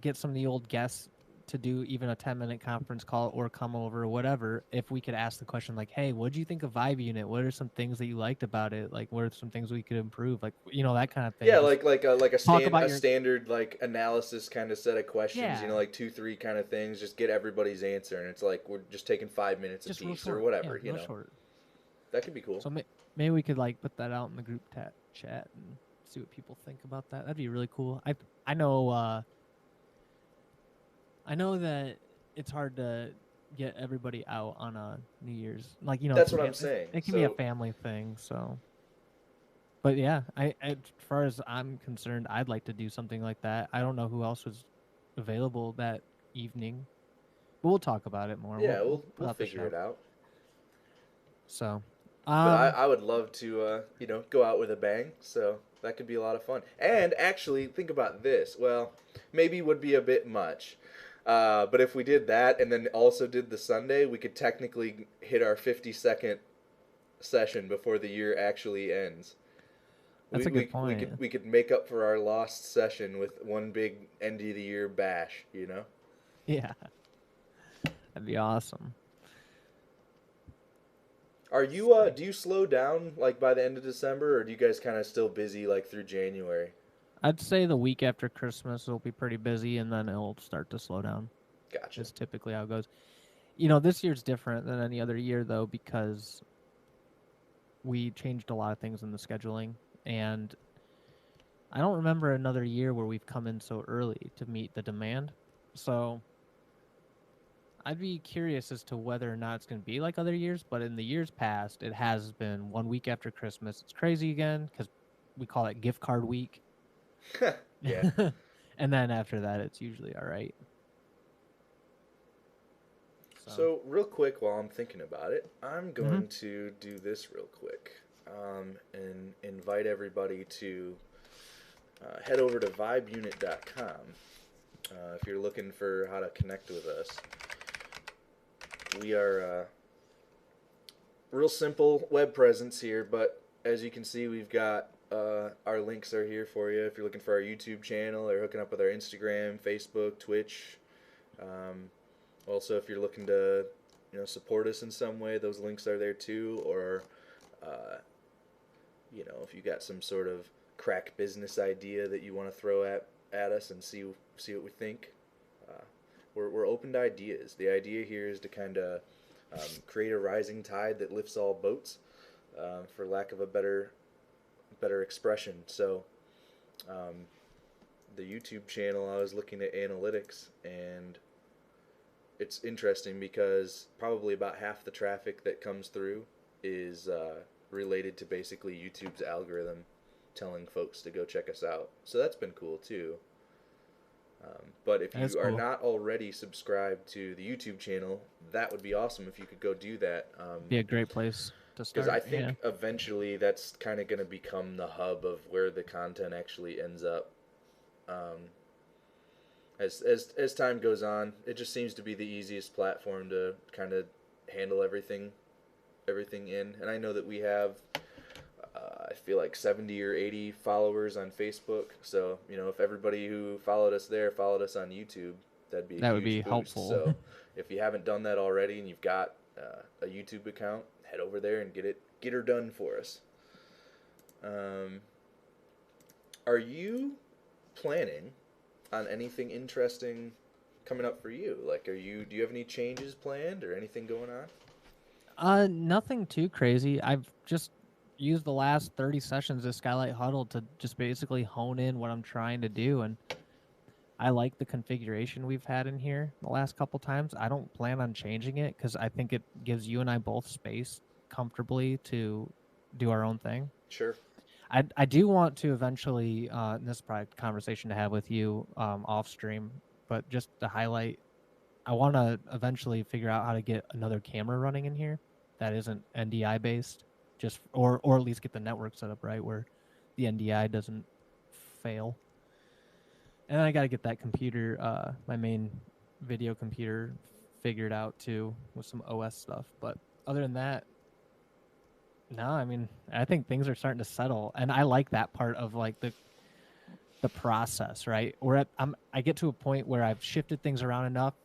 get some of the old guests to do even a 10-minute conference call or come over or whatever. If we could ask the question like, hey, what do you think of Vibe Unit? What are some things that you liked about it? Like, what are some things we could improve? Like, that kind of thing. yeah, Just talk about a your, standard like analysis kind of set of questions. yeah, Like 2 3 kind of things. Just get everybody's answer, and it's like we're just taking 5 minutes a just real piece or short. Yeah, whatever. real short. That could be cool. So maybe we could like put that out in the group chat and see what people think about that. That'd be really cool. I know I know that it's hard to get everybody out on a New Year's. Like, That's what I'm saying. it can be a So family thing, so but yeah, as far as I'm concerned, I'd like to do something like that. I don't know who else was available that evening. But we'll talk about it more. yeah, We'll put we'll out the figure it shout. out. So, But um I would love to, go out with a bang. So that could be a lot of fun. And actually, think about this. Well, maybe would be a bit much. But if we did that and then also did the Sunday, we could technically hit our 50-second session before the year actually ends. that's We, a good we, we point. could we could make up for our lost session with one big end of the year bash. Yeah, that'd be awesome. Are you See. do you slow down like by the end of December, or do you guys kind of still busy like through January? I'd say the week after Christmas will be pretty busy and then it'll start to slow down. Gotcha. Is typically how it goes. This year's different than any other year though because we changed a lot of things in the scheduling and I don't remember another year where we've come in so early to meet the demand. So I'd be curious as to whether or not it's going to be like other years, but in the years past, it has been 1 week after Christmas. It's crazy again because we call it gift card week. Yeah. And then after that, it's usually all right. So, So, real quick, while I'm thinking about it, I'm hmm going to do this real quick and invite everybody to head over to vibeunit.com if you're looking for how to connect with us. We are real simple web presence here, but as you can see, we've got our links are here for you if you're looking for our YouTube channel or hooking up with our Instagram, Facebook, Twitch. Um, Also, if you're looking to, support us in some way, those links are there too. Or, uh, if you got some sort of crack business idea that you want to throw at us and see what we think, uh, we're open to ideas. The idea here is to kind of create a rising tide that lifts all boats, for lack of a better expression. So, um, the YouTube channel, I was looking at analytics and it's interesting because probably about half the traffic that comes through is related to basically YouTube's algorithm telling folks to go check us out. So that's been cool too. But if that's you are cool. not already subscribed to the YouTube channel, that would be awesome if you could go do that. Be a great place to Because I start. Yeah. think eventually that's kind of going to become the hub of where the content actually ends up. Um, as time goes on, it just seems to be the easiest platform to kind of handle everything in. And I know that we have I feel like 70 or 80 followers on Facebook. So, if everybody who followed us there followed us on YouTube, that'd be a That would huge be boost. helpful. So, if you haven't done that already and you've got a YouTube account, head over there and get her done for us. Are you planning on anything interesting coming up for you? Like, do you have any changes planned or anything going on? Nothing too crazy. I've just used the last 30 sessions of Skylight Huddle to just basically hone in what I'm trying to do, and I like the configuration we've had in here the last couple times. I don't plan on changing it because I think it gives you and I both space comfortably to do our own thing. Sure. I do want to eventually, and this is probably a conversation to have with you off stream, but just to highlight, I want to eventually figure out how to get another camera running in here that isn't NDI based, just or at least get the network set up right where the NDI doesn't fail. And I got to get that computer, my main video computer, figured out too with some OS stuff. But other than that, no, I mean, I think things are starting to settle, and I like that part of like the process, right? Where I get to a point where I've shifted things around enough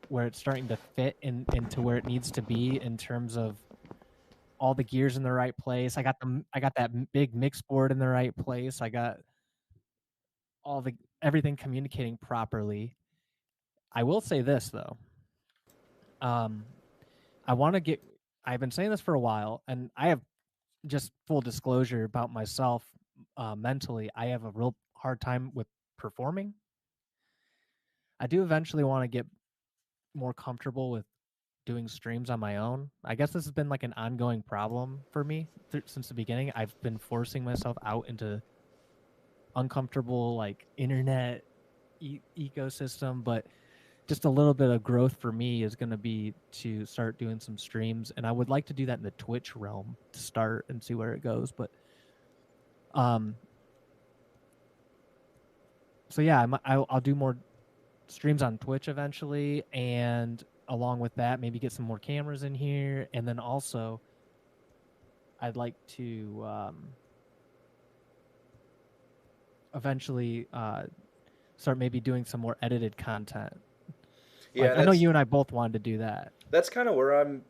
where it's starting to fit into where it needs to be in terms of all the gears in the right place. I got that big mix board in the right place. I got everything communicating properly. I will say this though. Um, I want to get. I've been saying this for a while, and I have just full disclosure about myself. Mentally, I have a real hard time with performing. I do eventually want to get more comfortable with doing streams on my own. I guess this has been like an ongoing problem for me since the beginning. I've been forcing myself out into uncomfortable like internet ecosystem, but just a little bit of growth for me is going to be to start doing some streams, and I would like to do that in the Twitch realm to start and see where it goes. But so yeah, I'll do more streams on Twitch eventually, and along with that, maybe get some more cameras in here, and then also I'd like to eventually start maybe doing some more edited content. Yeah, like I know you and I both wanted to do that. That's kind of where I'm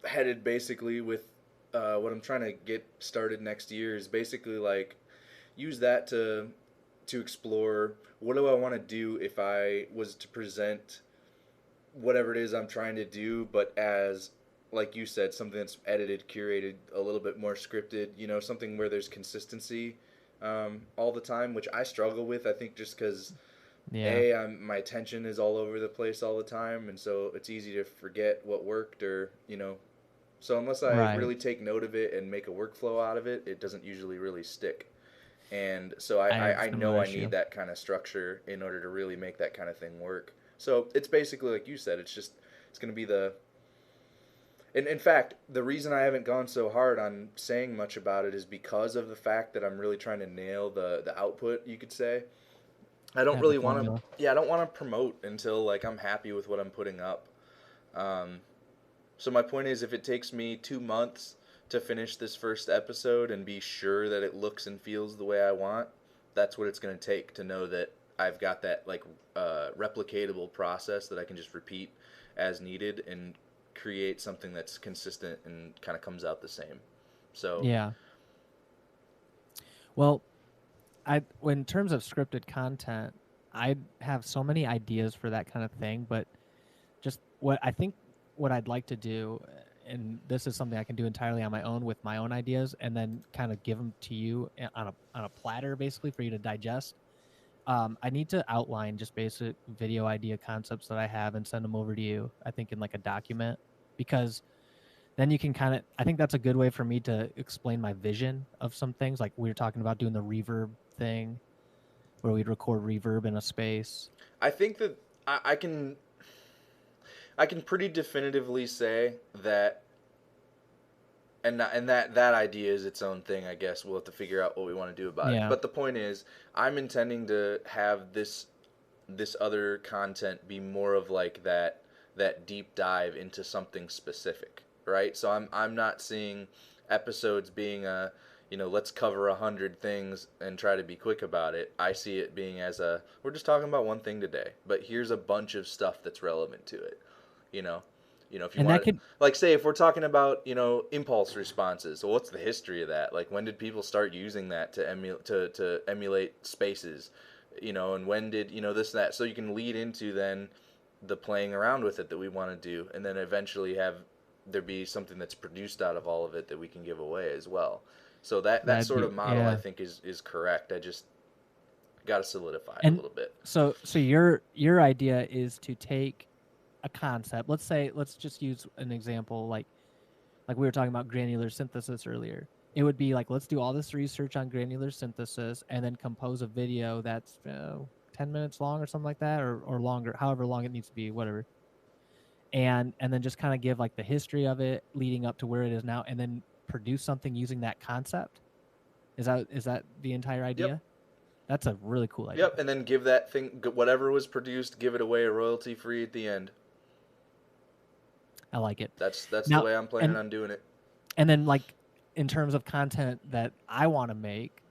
headed basically with what I'm trying to get started next year is basically like use that to explore what do I want to do if I was to present whatever it is I'm trying to do, but as like you said, something that's edited, curated, a little bit more scripted. Something where there's consistency all the time, which I struggle with. I think just because my attention is all over the place all the time, and so it's easy to forget what worked or. So unless I really take note of it and make a workflow out of it, it doesn't usually really stick. And so I know I need that kind of structure in order to really make that kind of thing work. So it's basically like you said, it's going to be and in fact, the reason I haven't gone so hard on saying much about it is because of the fact that I'm really trying to nail the output, you could say. I don't really want to, I don't want to promote until like I'm happy with what I'm putting up. So my point is, if it takes me 2 months to finish this first episode and be sure that it looks and feels the way I want, that's what it's going to take to know that I've got that like replicatable process that I can just repeat as needed and create something that's consistent and kind of comes out the same. So yeah. Well, in terms of scripted content, I have so many ideas for that kind of thing, but just what I'd like to do, and this is something I can do entirely on my own with my own ideas, and then kind of give them to you on a platter, basically for you to digest. I need to outline just basic video idea concepts that I have and send them over to you. I think in like a document, because then you can I think that's a good way for me to explain my vision of some things. Like we were talking about doing the reverb thing, where we'd record reverb in a space. I think that I can pretty definitively say that, and that idea is its own thing. I guess we'll have to figure out what we want to do about it. But the point is, I'm intending to have this other content be more of like that deep dive into something specific, right? So I'm not seeing episodes being a let's cover 100 things and try to be quick about it. I see it being as we're just talking about one thing today, but here's a bunch of stuff that's relevant to it. You know, if you And that want, could like, say if we're talking about, impulse responses. So what's the history of that? Like, when did people start using that to emulate spaces? And when did, this and that? So you can lead into then the playing around with it that we want to do, and then eventually have there be something that's produced out of all of it that we can give away as well. So that that'd sort be of model, I yeah. think, is correct. I just got to solidify it a And little bit. so your idea is to take a concept. Let's just use an example like we were talking about granular synthesis earlier. It would be like, let's do all this research on granular synthesis and then compose a video that's 10 minutes long or something like that, or longer, however long it needs to be, whatever. And then just kind of give like the history of it leading up to where it is now, and then produce something using that concept. Is that the entire idea? Yep. That's a really cool idea. Yep, and then give that thing, whatever was produced, give it away royalty free at the end. I like it. That's Now, the way I'm planning on doing it. And then like in terms of content that I want to make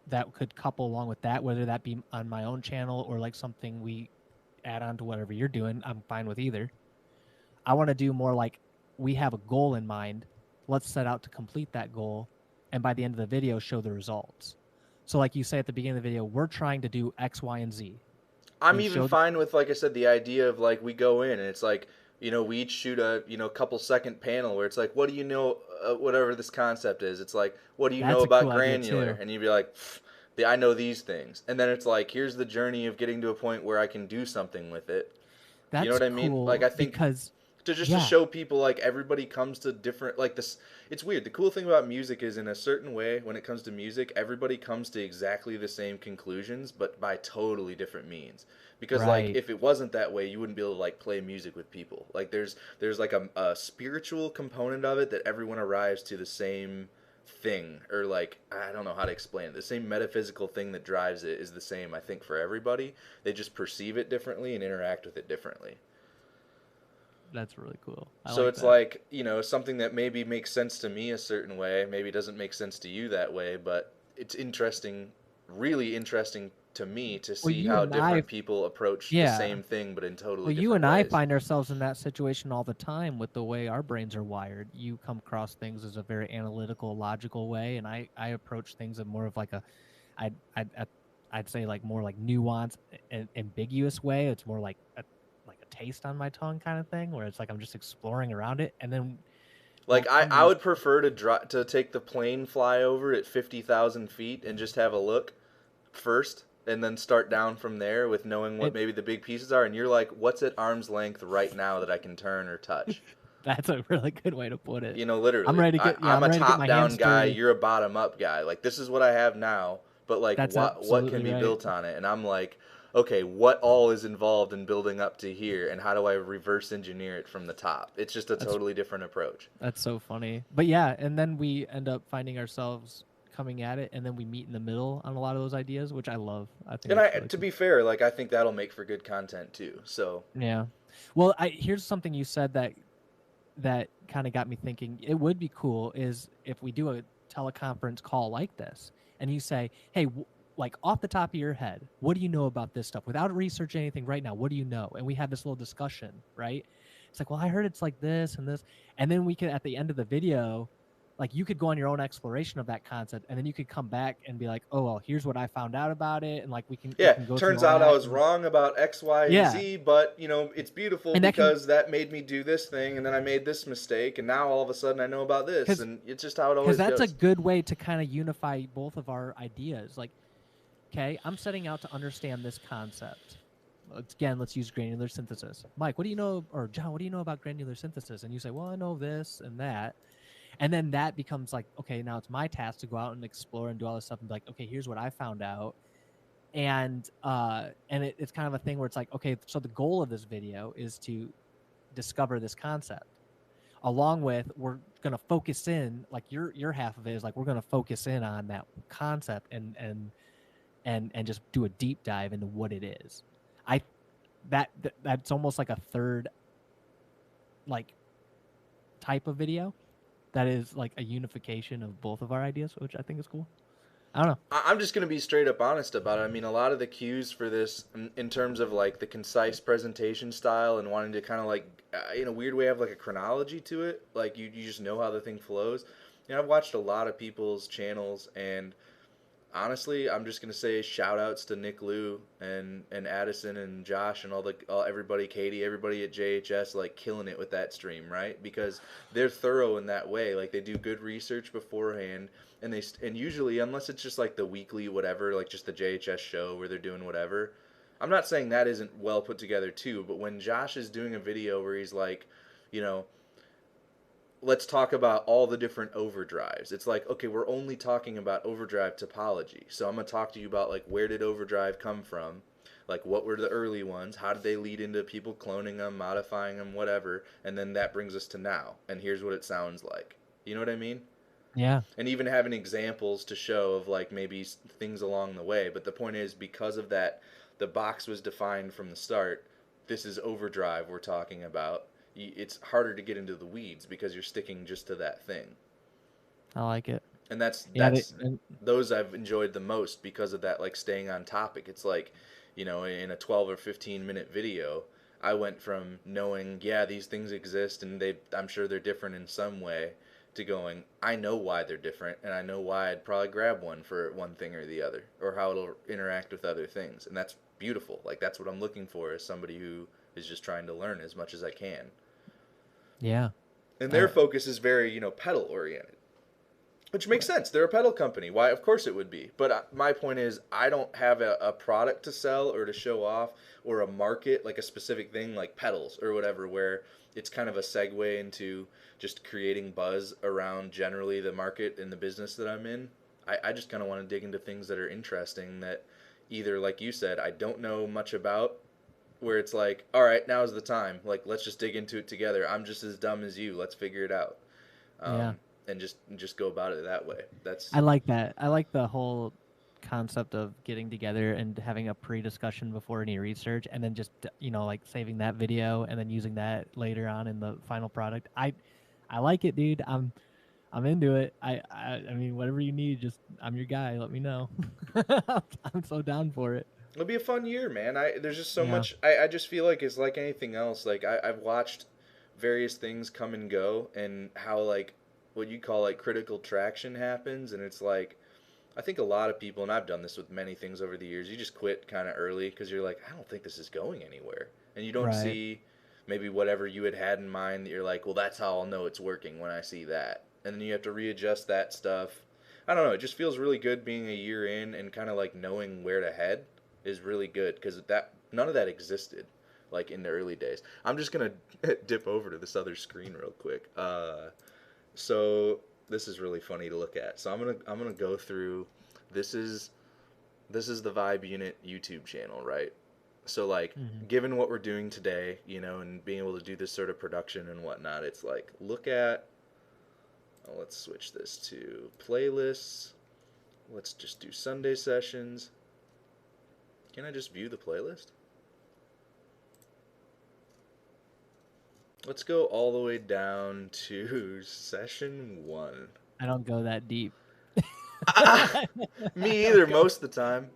that could couple along with that, whether that be on my own channel or like something we add on to whatever you're doing, I'm fine with either. I want to do more like, we have a goal in mind. Let's set out to complete that goal. And by the end of the video, show the results. So like you say at the beginning of the video, we're trying to do X, Y, and Z. I'm even fine with, like I said, the idea of like, we go in and it's like, we each shoot a, couple second panel where it's like, what do you know, whatever this concept is. It's like, what do you know about granular? And you'd be like, I know these things. And then it's like, here's the journey of getting to a point where I can do something with it. That's you know what I mean? Like, I think because to show people, like, everybody comes to different, like, this, it's weird. The cool thing about music is, in a certain way, when it comes to music, everybody comes to exactly the same conclusions, but by totally different means. Because like, if it wasn't that way, you wouldn't be able to like play music with people. Like, there's like a spiritual component of it that everyone arrives to the same thing, or like, I don't know how to explain it. The same metaphysical thing that drives it is the same, I think, for everybody. They just perceive it differently and interact with it differently. That's really cool. So it's like, something that maybe makes sense to me a certain way, maybe doesn't make sense to you that way, but it's interesting, really interesting to me to see how different people approach the same thing, but in totally different ways. You and I find ourselves in that situation all the time with the way our brains are wired. You come across things as a very analytical, logical way, and I approach things in more of like I'd say like more like nuanced and ambiguous way. It's more like a taste on my tongue kind of thing, where it's like I'm just exploring around it, and then like I would prefer to take the plane flyover at 50,000 feet and just have a look first, and then start down from there with knowing what maybe the big pieces are. And you're like, what's at arm's length right now that I can turn or touch? That's a really good way to put it. Literally, I'm ready to get. I'm a top-down guy. You're a bottom-up guy. Like, this is what I have now, but like, what can be built on it? And I'm like, okay, what all is involved in building up to here, and how do I reverse engineer it from the top? It's just a totally different approach. That's so funny. But yeah, and then we end up finding ourselves coming at it, and then we meet in the middle on a lot of those ideas, which I love. I think. And to be fair, like, I think that'll make for good content too. So yeah. Well, here's something you said that kind of got me thinking. It would be cool is if we do a teleconference call like this, and you say, hey, like off the top of your head, what do you know about this stuff? Without researching anything right now, what do you know? And we have this little discussion, right? It's like, well, I heard it's like this and this. And then we could, at the end of the video, like you could go on your own exploration of that concept, and then you could come back and be like, oh, well, here's what I found out about it. And like, we can go turns out I was wrong about X, Y, and Z, but it's beautiful and because that made me do this thing, and then I made this mistake, and now all of a sudden I know about this, and it's just how it always goes. Because that's a good way to kind of unify both of our ideas. Like, okay, I'm setting out to understand this concept. Again, let's use granular synthesis. Mike, what do you know, or John, what do you know about granular synthesis? And you say, well, I know this and that. And then that becomes like, okay, now it's my task to go out and explore and do all this stuff and be like, okay, here's what I found out. And it's kind of a thing where it's like, okay, so the goal of this video is to discover this concept. Along with, we're going to focus in, like your half of it is like, we're going to focus in on that concept and just do a deep dive into what it is. That's almost like a third like type of video that is like a unification of both of our ideas, which I think is cool. I don't know. I'm just gonna be straight up honest about it. I mean, a lot of the cues for this, in terms of like the concise presentation style and wanting to kind of like, in a weird way, have like a chronology to it. Like you just know how the thing flows. You know, I've watched a lot of people's channels, and honestly, I'm just gonna say shout outs to Nick Liu and Addison and Josh and all everybody, Katie, everybody at JHS, like killing it with that stream, right? Because they're thorough in that way. Like they do good research beforehand, and and usually, unless it's just like the weekly whatever, like just the JHS show where they're doing whatever. I'm not saying that isn't well put together too, but when Josh is doing a video where he's like, you know, let's talk about all the different overdrives. It's like, okay, we're only talking about overdrive topology. So I'm going to talk to you about like where did overdrive come from? Like what were the early ones? How did they lead into people cloning them, modifying them, whatever? And then that brings us to now. And here's what it sounds like. You know what I mean? Yeah. And even having examples to show of like maybe things along the way. But the point is, because of that, the box was defined from the start. This is overdrive we're talking about. It's harder to get into the weeds because you're sticking just to that thing. I like it. And that's and those I've enjoyed the most because of that, like staying on topic. It's like, you know, in a 12 or 15-minute video, I went from knowing, yeah, these things exist and I'm sure they're different in some way, to going, I know why they're different, and I know why I'd probably grab one for one thing or the other, or how it'll interact with other things. And that's beautiful. Like that's what I'm looking for as somebody who is just trying to learn as much as I can. yeah. And their focus is very, you know, pedal oriented, which makes sense. They're a pedal company. Why? Of course it would be. But my point is, I don't have a product to sell or to show off, or a market, like a specific thing like pedals or whatever, where it's kind of a segue into just creating buzz around generally the market and the business that I'm in. I just kind of want to dig into things that are interesting that either, like you said, I don't know much about, where it's like, all right, now's the time. Like, let's just dig into it together. I'm just as dumb as you. Let's figure it out. Yeah. And just go about it that way. That's I like that. I like the whole concept of getting together and having a pre-discussion before any research, and then just like saving that video and then using that later on in the final product. I like it, dude. I'm into it. I mean, whatever you need, just I'm your guy. Let me know. I'm so down for it. It'll be a fun year, man. There's just so Yeah. much. I just feel like it's like anything else. Like I've watched various things come and go, and how like what you call like critical traction happens, and it's like, I think a lot of people, and I've done this with many things over the years, you just quit kind of early because you're like, I don't think this is going anywhere, and you don't Right. see maybe whatever you had in mind that you're like, well, that's how I'll know it's working when I see that, and then you have to readjust that stuff. I don't know. It just feels really good being a year in and kind of like knowing where to head is really good, because that none of that existed like in the early days. I'm just gonna dip over to this other screen real quick. So this is really funny to look at. So I'm gonna go through. This is the Vibe Unit YouTube channel, right? So like, given what we're doing today, you know, and being able to do this sort of production and whatnot, it's like, look at. Let's switch this to playlists. Let's just do Sunday sessions. Can I just view the playlist? Let's go all the way down to session 1. I don't go that deep. Me either, most of the time.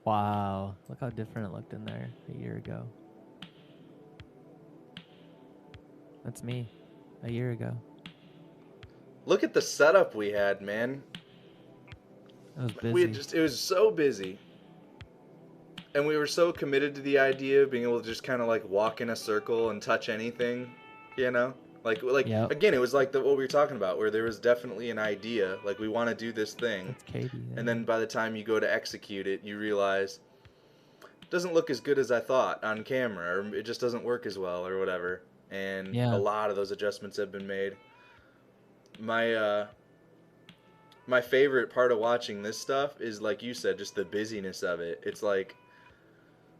Wow. Look how different it looked in there a year ago. That's me a year ago. Look at the setup we had, man. It was busy. It was so busy. And we were so committed to the idea of being able to just kind of like walk in a circle and touch anything, you know? Like yep. Again, it was like what we were talking about, where there was definitely an idea, like we want to do this thing. That's Katie. Yeah. And then by the time you go to execute it, you realize it doesn't look as good as I thought on camera, or it just doesn't work as well, or whatever. And a lot of those adjustments have been made. My favorite part of watching this stuff is, like you said, just the busyness of it. It's like,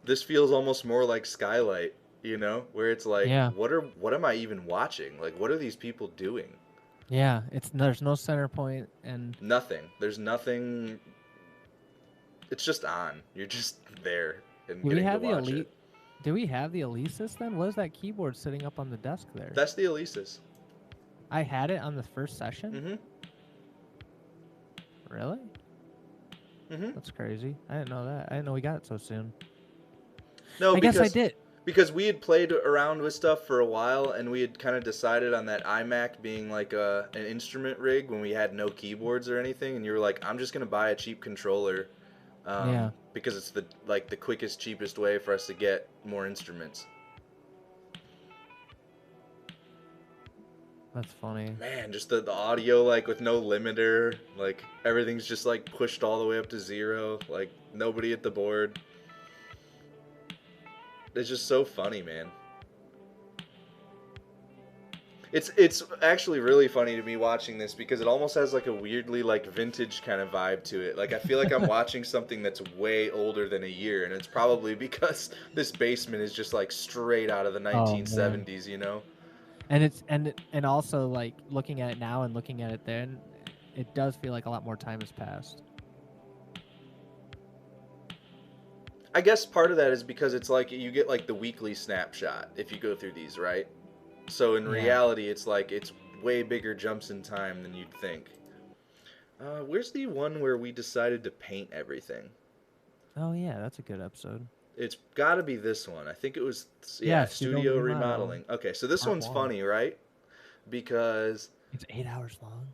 this feels almost more like Skylight, you know, where it's like, what am I even watching? Like, what are these people doing? Yeah, there's no center point and nothing. There's nothing. It's just on. You're just there and getting to watch it. Do we have the Alesis then? What is that keyboard sitting up on the desk there? That's the Alesis. I had it on the first session. Mm-hmm. Really? Mm-hmm. That's crazy. I didn't know that. I didn't know we got it so soon. No, I guess I did. because we had played around with stuff for a while, and we had kind of decided on that iMac being like an instrument rig when we had no keyboards or anything, and you were like, I'm just gonna buy a cheap controller, Yeah. because it's the quickest, cheapest way for us to get more instruments. That's funny. Man, just the audio, like with no limiter, like everything's just like pushed all the way up to 0, like nobody at the board. It's just so funny, man. It's actually really funny to me watching this because it almost has like a weirdly like vintage kind of vibe to it. Like I feel like I'm watching something that's way older than a year, and it's probably because this basement is just like straight out of the Oh, man. 1970s, you know? And it's and also like looking at it now and looking at it then, it does feel like a lot more time has passed. I guess part of that is because it's like you get like the weekly snapshot if you go through these, right? So in reality, it's like it's way bigger jumps in time than you'd think. Where's the one where we decided to paint everything? Oh yeah, that's a good episode. It's got to be this one. I think it was, Studio studio Remodel. remodeling. Okay, so this Part one's 1. funny, right? Because, It's 8 hours long.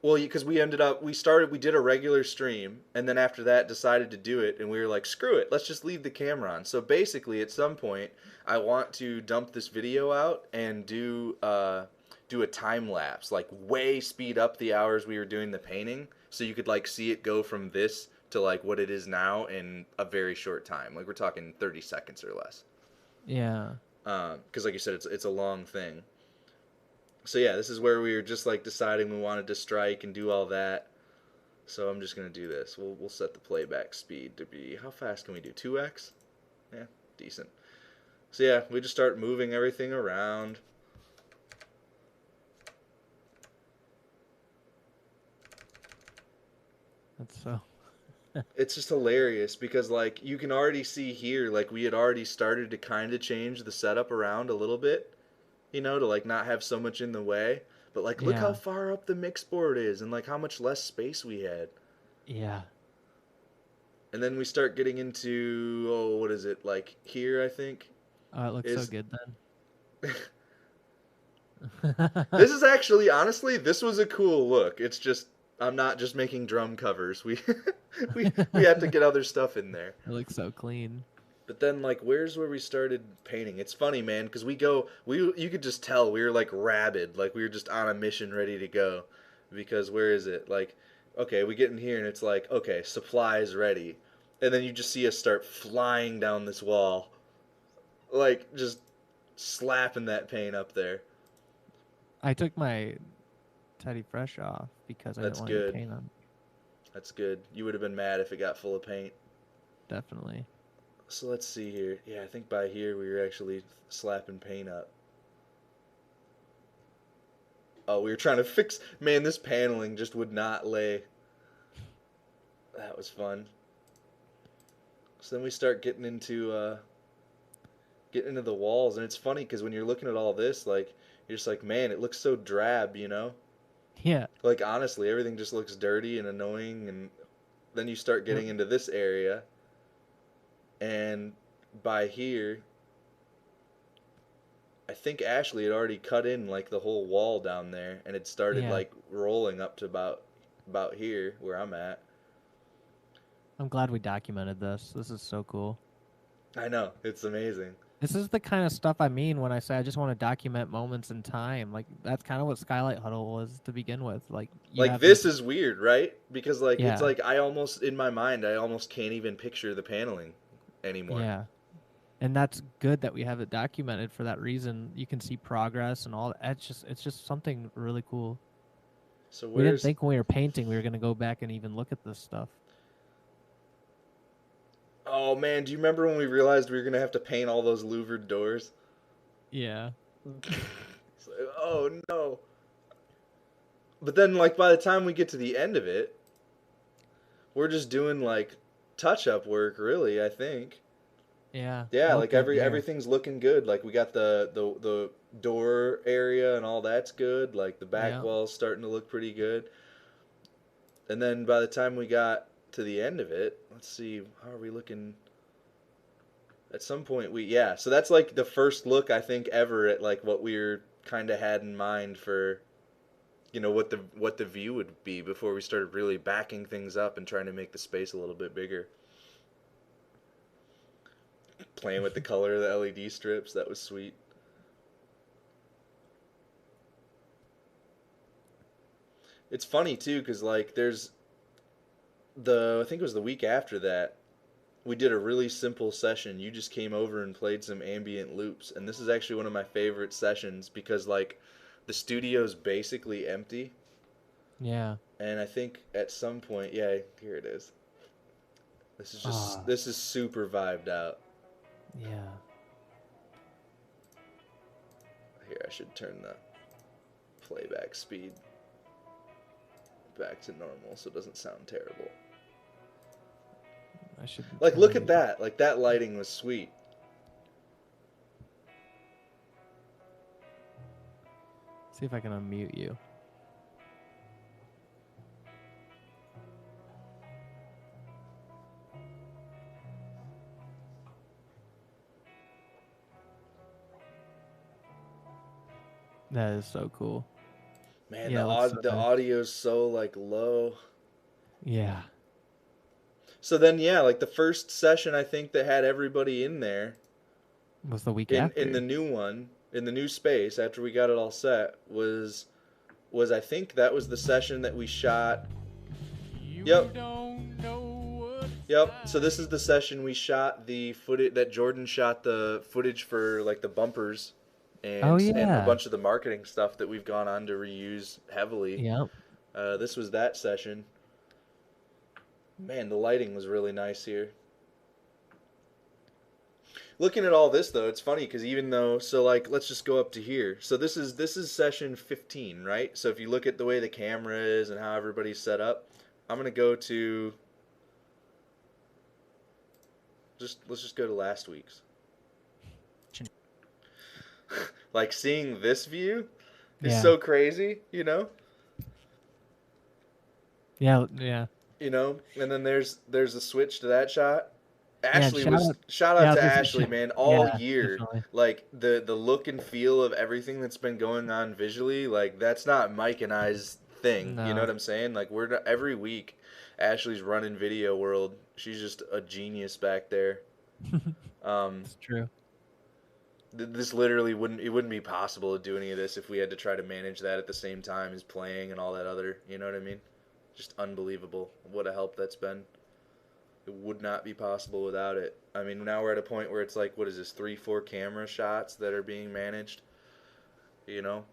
well, because we did a regular stream, and then after that decided to do it, and we were like, screw it, let's just leave the camera on. So basically, at some point, I want to dump this video out and do a time lapse, like way speed up the hours we were doing the painting, so you could like see it go from this to like what it is now in a very short time. Like we're talking 30 seconds or less. Yeah. Because like you said, it's a long thing. So yeah, this is where we were just like deciding we wanted to strike and do all that. So I'm just gonna do this. We'll set the playback speed to be, how fast can we do? 2x? Yeah, decent. So yeah, we just start moving everything around. That's so It's just hilarious because like you can already see here, like we had already started to kind of change the setup around a little bit, you know, to like not have so much in the way. But like look how Yeah. far up the mix board is and like how much less space we had. Yeah. And then we start getting into, oh, what is it? Like here, I think Oh, it looks so is good then. this is actually, honestly, this was a cool look. It's just I'm not just making drum covers. We we had to get other stuff in there. It looks so clean. But then, like, where's where we started painting? It's funny, man, because you could just tell we were like rabid, like we were just on a mission, ready to go. Because where is it? Like, okay, we get in here and it's like, okay, supplies ready, and then you just see us start flying down this wall, like just slapping that paint up there. I took my Teddy Fresh off because I That's didn't want good. to paint on. That's good. You would have been mad if it got full of paint. Definitely. So let's see here. Yeah, I think by here we were actually slapping paint up. Oh, we were trying to fix... Man, this paneling just would not lay. That was fun. So then we start getting into the walls, and it's funny because when you're looking at all this, like, you're just like, man, it looks so drab, you know? Yeah. Like, honestly, everything just looks dirty and annoying, and then you start getting into this area, and by here, I think Ashley had already cut in, like, the whole wall down there, and it started, like, rolling up to about here, where I'm at. I'm glad we documented this. This is so cool. I know. It's amazing. This is the kind of stuff I mean when I say I just want to document moments in time. Like, that's kind of what Skylight Huddle was to begin with. Like this is weird, right? Because, like, Yeah. it's like I almost, in my mind, I almost can't even picture the paneling anymore. Yeah. And that's good that we have it documented for that reason. You can see progress and all that. It's just something really cool. So we didn't think when we were painting we were going to go back and even look at this stuff. Oh, man, do you remember when we realized we were going to have to paint all those louvered doors? Yeah. It's like, oh, no. But then, like, by the time we get to the end of it, we're just doing, like, touch-up work, really, I think. Yeah. Yeah, Look like good there. everything's looking good. Like we got the door area and all that's good. Like the back Yeah. wall's starting to look pretty good. And then by the time we got to the end of it, let's see, how are we looking? At some point yeah, so that's like the first look I think ever at like what we're kind of had in mind for what the view would be before we started really backing things up and trying to make the space a little bit bigger. Playing with the color of the LED strips, that was sweet. It's funny too cuz like there's I think it was the week after that we did a really simple session. You just came over and played some ambient loops, and this is actually one of my favorite sessions because like the studio's basically empty. Yeah. And I think at some point, yeah, here it is. This is super vibed out. Yeah. Here, I should turn the playback speed back to normal so it doesn't sound terrible. I should like look at that. Like that lighting was sweet. See if I can unmute you. That is so cool. Man, Yeah, the audio's so like low. Yeah. So then yeah, like the first session I think that had everybody in there Was the week after. In the new one, in the new space after we got it all set was I think that was the session that we shot. Yep. So this is the session we shot the footage that Jordan shot the footage for like the bumpers and a bunch of the marketing stuff that we've gone on to reuse heavily. Yep. This was that session. Man, the lighting was really nice here. Looking at all this though, it's funny because even though like let's just go up to here. So this is session 15, right? So if you look at the way the camera is and how everybody's set up, I'm gonna go to let's just go to last week's. Like seeing this view is so crazy, you know? Yeah, yeah. You know, and then there's a switch to that shot. Ashley shout out to Ashley, man, all year. Definitely. Like the look and feel of everything that's been going on visually, like that's not Mike and I's thing. No. You know what I'm saying? Like every week Ashley's running Video World. She's just a genius back there. It's true. This literally wouldn't be possible to do any of this if we had to try to manage that at the same time as playing and all that other, you know what I mean? Just unbelievable. What a help that's been. It would not be possible without it. I mean, now we're at a point where it's like, what is this, 3-4 camera shots that are being managed, you know?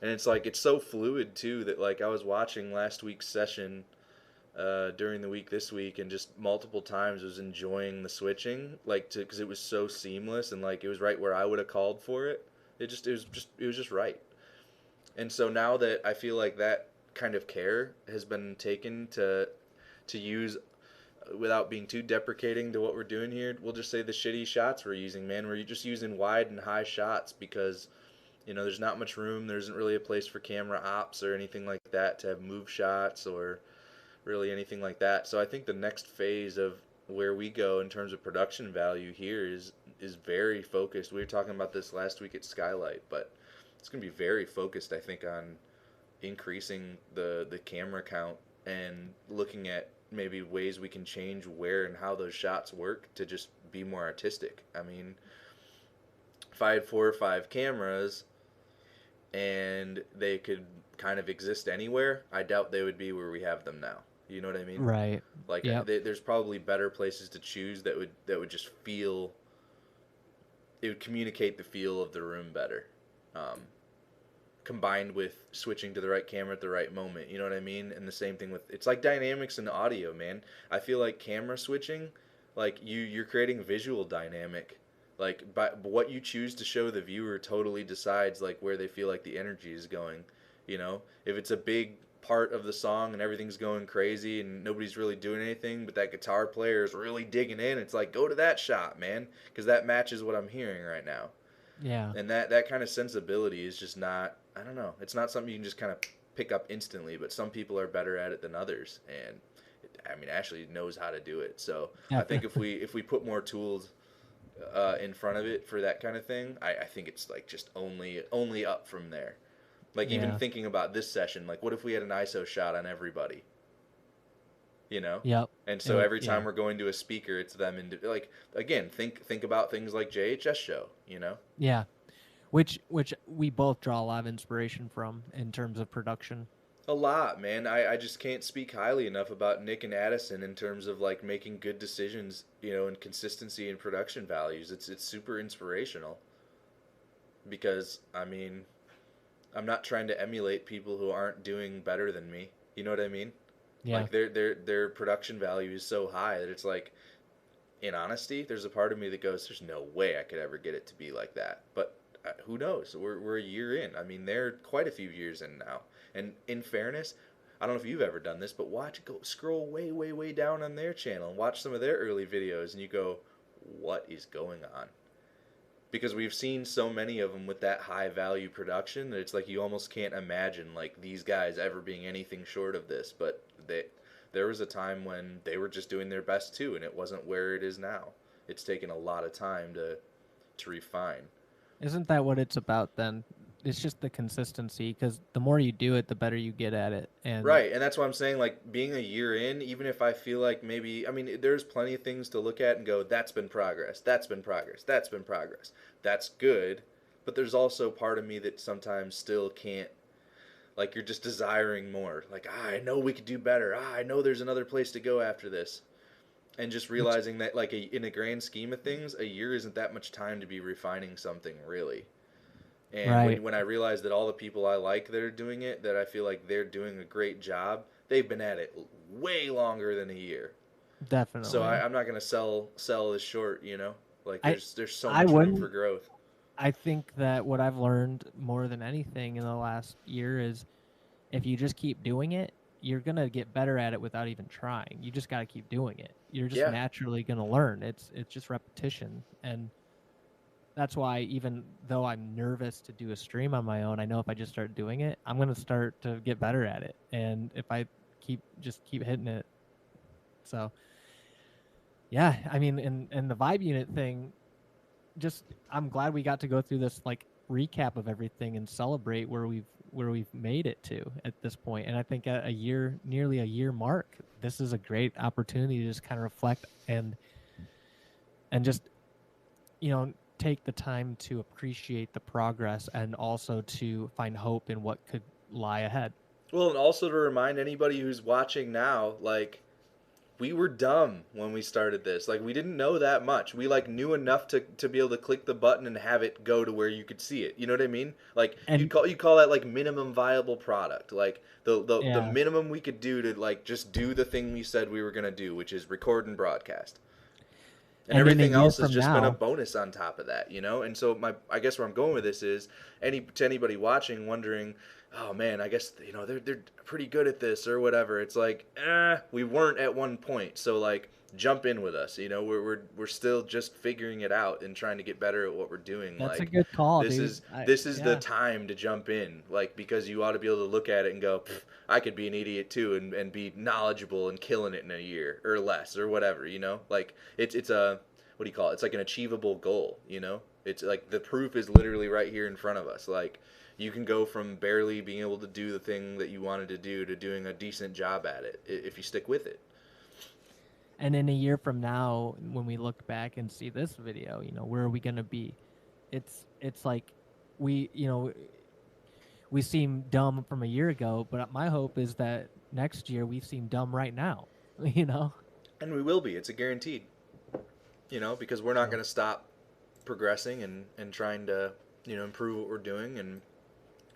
And it's like, it's so fluid too that like I was watching last week's session during the week this week and just multiple times was enjoying the switching, like because it was so seamless and like it was right where I would have called for it. It was just right. And so now that I feel like that kind of care has been taken to use, without being too deprecating to what we're doing here, we'll just say the shitty shots we're using, man. We're just using wide and high shots because, you know, there's not much room. There isn't really a place for camera ops or anything like that to have move shots or really anything like that. So I think the next phase of where we go in terms of production value here is very focused. We were talking about this last week at Skylight, but it's going to be very focused, I think, on increasing the camera count and looking at maybe ways we can change where and how those shots work to just be more artistic. I mean, if I had 4 or 5 cameras and they could kind of exist anywhere, I doubt they would be where we have them now. You know what I mean? Right. Like, there's probably better places to choose that would just feel, it would communicate the feel of the room better. Combined with switching to the right camera at the right moment, you know what I mean? And the same thing with, it's like dynamics in audio, man. I feel like camera switching, like you're creating visual dynamic. Like, by what you choose to show the viewer totally decides like where they feel like the energy is going. You know, if it's a big part of the song and everything's going crazy and nobody's really doing anything, but that guitar player is really digging in. It's like, go to that shot, man, because that matches what I'm hearing right now. Yeah. And that kind of sensibility is just not, I don't know, it's not something you can just kind of pick up instantly, but some people are better at it than others. And I mean, Ashley knows how to do it. So I think if we put more tools in front of it for that kind of thing, I think it's like just only up from there. Like even thinking about this session, like what if we had an ISO shot on everybody? You know? Yep. And so every time we're going to a speaker, it's them like again, think about things like JHS show, you know? Yeah. Which we both draw a lot of inspiration from in terms of production. A lot, man. I just can't speak highly enough about Nick and Addison in terms of like making good decisions, you know, and consistency in production values. It's super inspirational. Because I mean, I'm not trying to emulate people who aren't doing better than me. You know what I mean? Yeah. Like their production value is so high that it's like, in honesty, there's a part of me that goes, there's no way I could ever get it to be like that. But who knows? We're a year in. I mean, they're quite a few years in now. And in fairness, I don't know if you've ever done this, but scroll way down on their channel and watch some of their early videos, and you go, what is going on? Because we've seen so many of them with that high value production that it's like you almost can't imagine like these guys ever being anything short of this. But there was a time when they were just doing their best too, and it wasn't where it is now. It's taken a lot of time to refine. Isn't that what it's about then? It's just the consistency, because the more you do it, the better you get at it. And right, and that's why I'm saying, like, being a year in, even if I feel like maybe, I mean, there's plenty of things to look at and go, that's been progress, that's been progress, that's been progress. That's good, but there's also part of me that sometimes still can't, like, you're just desiring more. Like, I know we could do better. I know there's another place to go after this. And just realizing that, like, in a grand scheme of things, a year isn't that much time to be refining something, really. And when I realize that all the people I like that are doing it, that I feel like they're doing a great job, they've been at it way longer than a year. Definitely. So I'm not going to sell this short, you know? Like, there's so much room for growth. I think that what I've learned more than anything in the last year is if you just keep doing it, you're going to get better at it without even trying. You just got to keep doing it. You're just naturally going to learn. It's just repetition. And that's why even though I'm nervous to do a stream on my own, I know if I just start doing it, I'm going to start to get better at it. And if I keep hitting it. So, yeah, I mean, and the vibe unit thing, just I'm glad we got to go through this like recap of everything and celebrate where we've made it to at this point. And I think at nearly a year mark, this is a great opportunity to just kind of reflect and just, you know, take the time to appreciate the progress and also to find hope in what could lie ahead. Well, and also to remind anybody who's watching now, like, we were dumb when we started this. Like, we didn't know that much. We, like, knew enough to be able to click the button and have it go to where you could see it. You know what I mean? Like, you call that, like, minimum viable product. Like, the minimum we could do to, like, just do the thing we said we were going to do, which is record and broadcast. And everything else has just been a bonus on top of that, you know? And so I guess where I'm going with this is to anybody watching wondering, oh man, I guess, you know, they're pretty good at this or whatever. It's like, we weren't at one point. So like, jump in with us. You know, we're still just figuring it out and trying to get better at what we're doing. That's like, a good call, this dude. This is the time to jump in, like, because you ought to be able to look at it and go, I could be an idiot too and be knowledgeable and killing it in a year or less or whatever, you know? Like, it's a, what do you call it? It's like an achievable goal, you know? It's like the proof is literally right here in front of us. Like, you can go from barely being able to do the thing that you wanted to do to doing a decent job at it if you stick with it. And in a year from now, when we look back and see this video, you know, where are we going to be? It's like we seem dumb from a year ago, but my hope is that next year we seem dumb right now, you know? And we will be. It's a guaranteed, you know, because we're not going to stop progressing and trying to, you know, improve what we're doing. And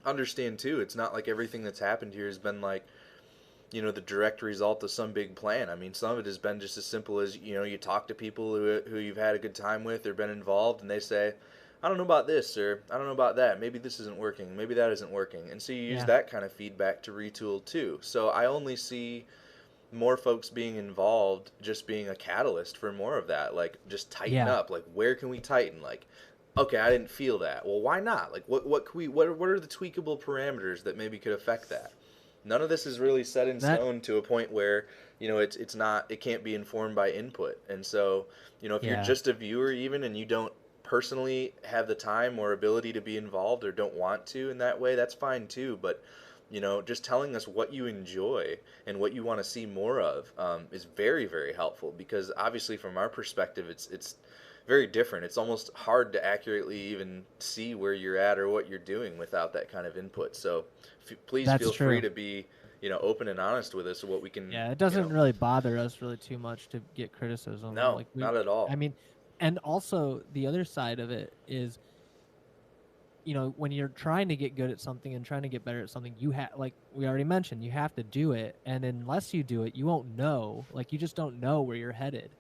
understand too, it's not like everything that's happened here has been like, you know, the direct result of some big plan. I mean, some of it has been just as simple as, you know, you talk to people who you've had a good time with or been involved, and they say, I don't know about this, or I don't know about that. Maybe this isn't working. Maybe that isn't working. And so you use Yeah. that kind of feedback to retool too. So I only see more folks being involved just being a catalyst for more of that. Like, just tighten Yeah. up. Like, where can we tighten? Like, okay, I didn't feel that. Well, why not? Like, what can we, what are the tweakable parameters that maybe could affect that? None of this is really set in That stone to a point where, it's not, it can't be informed by input. And so, if you're yeah. just a viewer even and you don't personally have the time or ability to be involved or don't want to in that way, that's fine too. But just telling us what you enjoy and what you want to see more of, is very, very helpful, because obviously from our perspective, it's very different. It's almost hard to accurately even see where you're at or what you're doing without that kind of input. So please That's feel free true. to be, open and honest with us, what we can, Yeah, it doesn't really bother us really too much to get criticism. no, Like not at all. I mean, and also the other side of it is, when you're trying to get good at something and trying to get better at something, you have, like we already mentioned, you have to do it. And unless you do it, you won't know. Like, you just don't know where you're headed.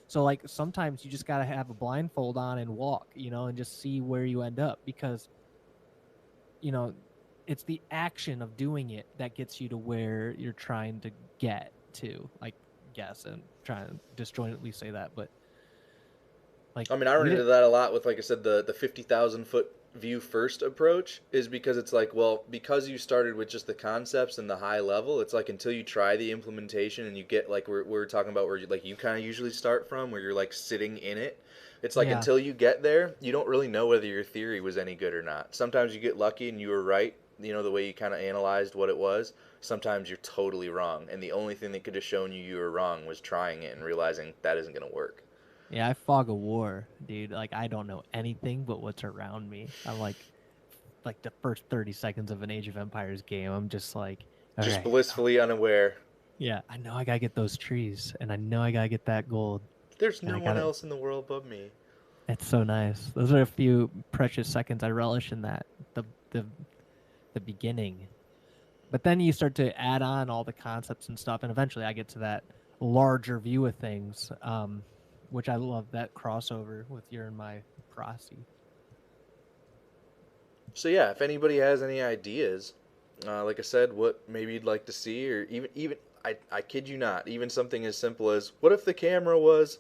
So, like, sometimes you just got to have a blindfold on and walk, and just see where you end up, because, it's the action of doing it that gets you to where you're trying to get to, like, guess, and trying to disjointedly say that. But, like, I mean, I run we into didn't, that a lot with, like I said, the 50,000 foot view first approach, is because it's like, well, because you started with just the concepts and the high level, it's like until you try the implementation and you get, like we're talking about, where you kind of usually start from, where you're like sitting in it. It's like yeah, until you get there, you don't really know whether your theory was any good or not. Sometimes you get lucky and you were right, the way you kind of analyzed what it was. Sometimes you're totally wrong, and the only thing that could have shown you were wrong was trying it and realizing that isn't going to work. yeah, I fog of war, dude. Like, I don't know anything but what's around me. I'm like the first 30 seconds of an Age of Empires game, I'm just like, Just okay, blissfully unaware. yeah, I know I gotta get those trees, and I know I gotta get that gold, There's and no I one gotta. else in the world but me. It's so nice. Those are a few precious seconds I relish in that, the the beginning. But then you start to add on all the concepts and stuff, and eventually I get to that larger view of things, which I love that crossover with your and my prosy. So yeah, if anybody has any ideas, like I said, what maybe you'd like to see, or even I kid you not, even something as simple as, what if the camera was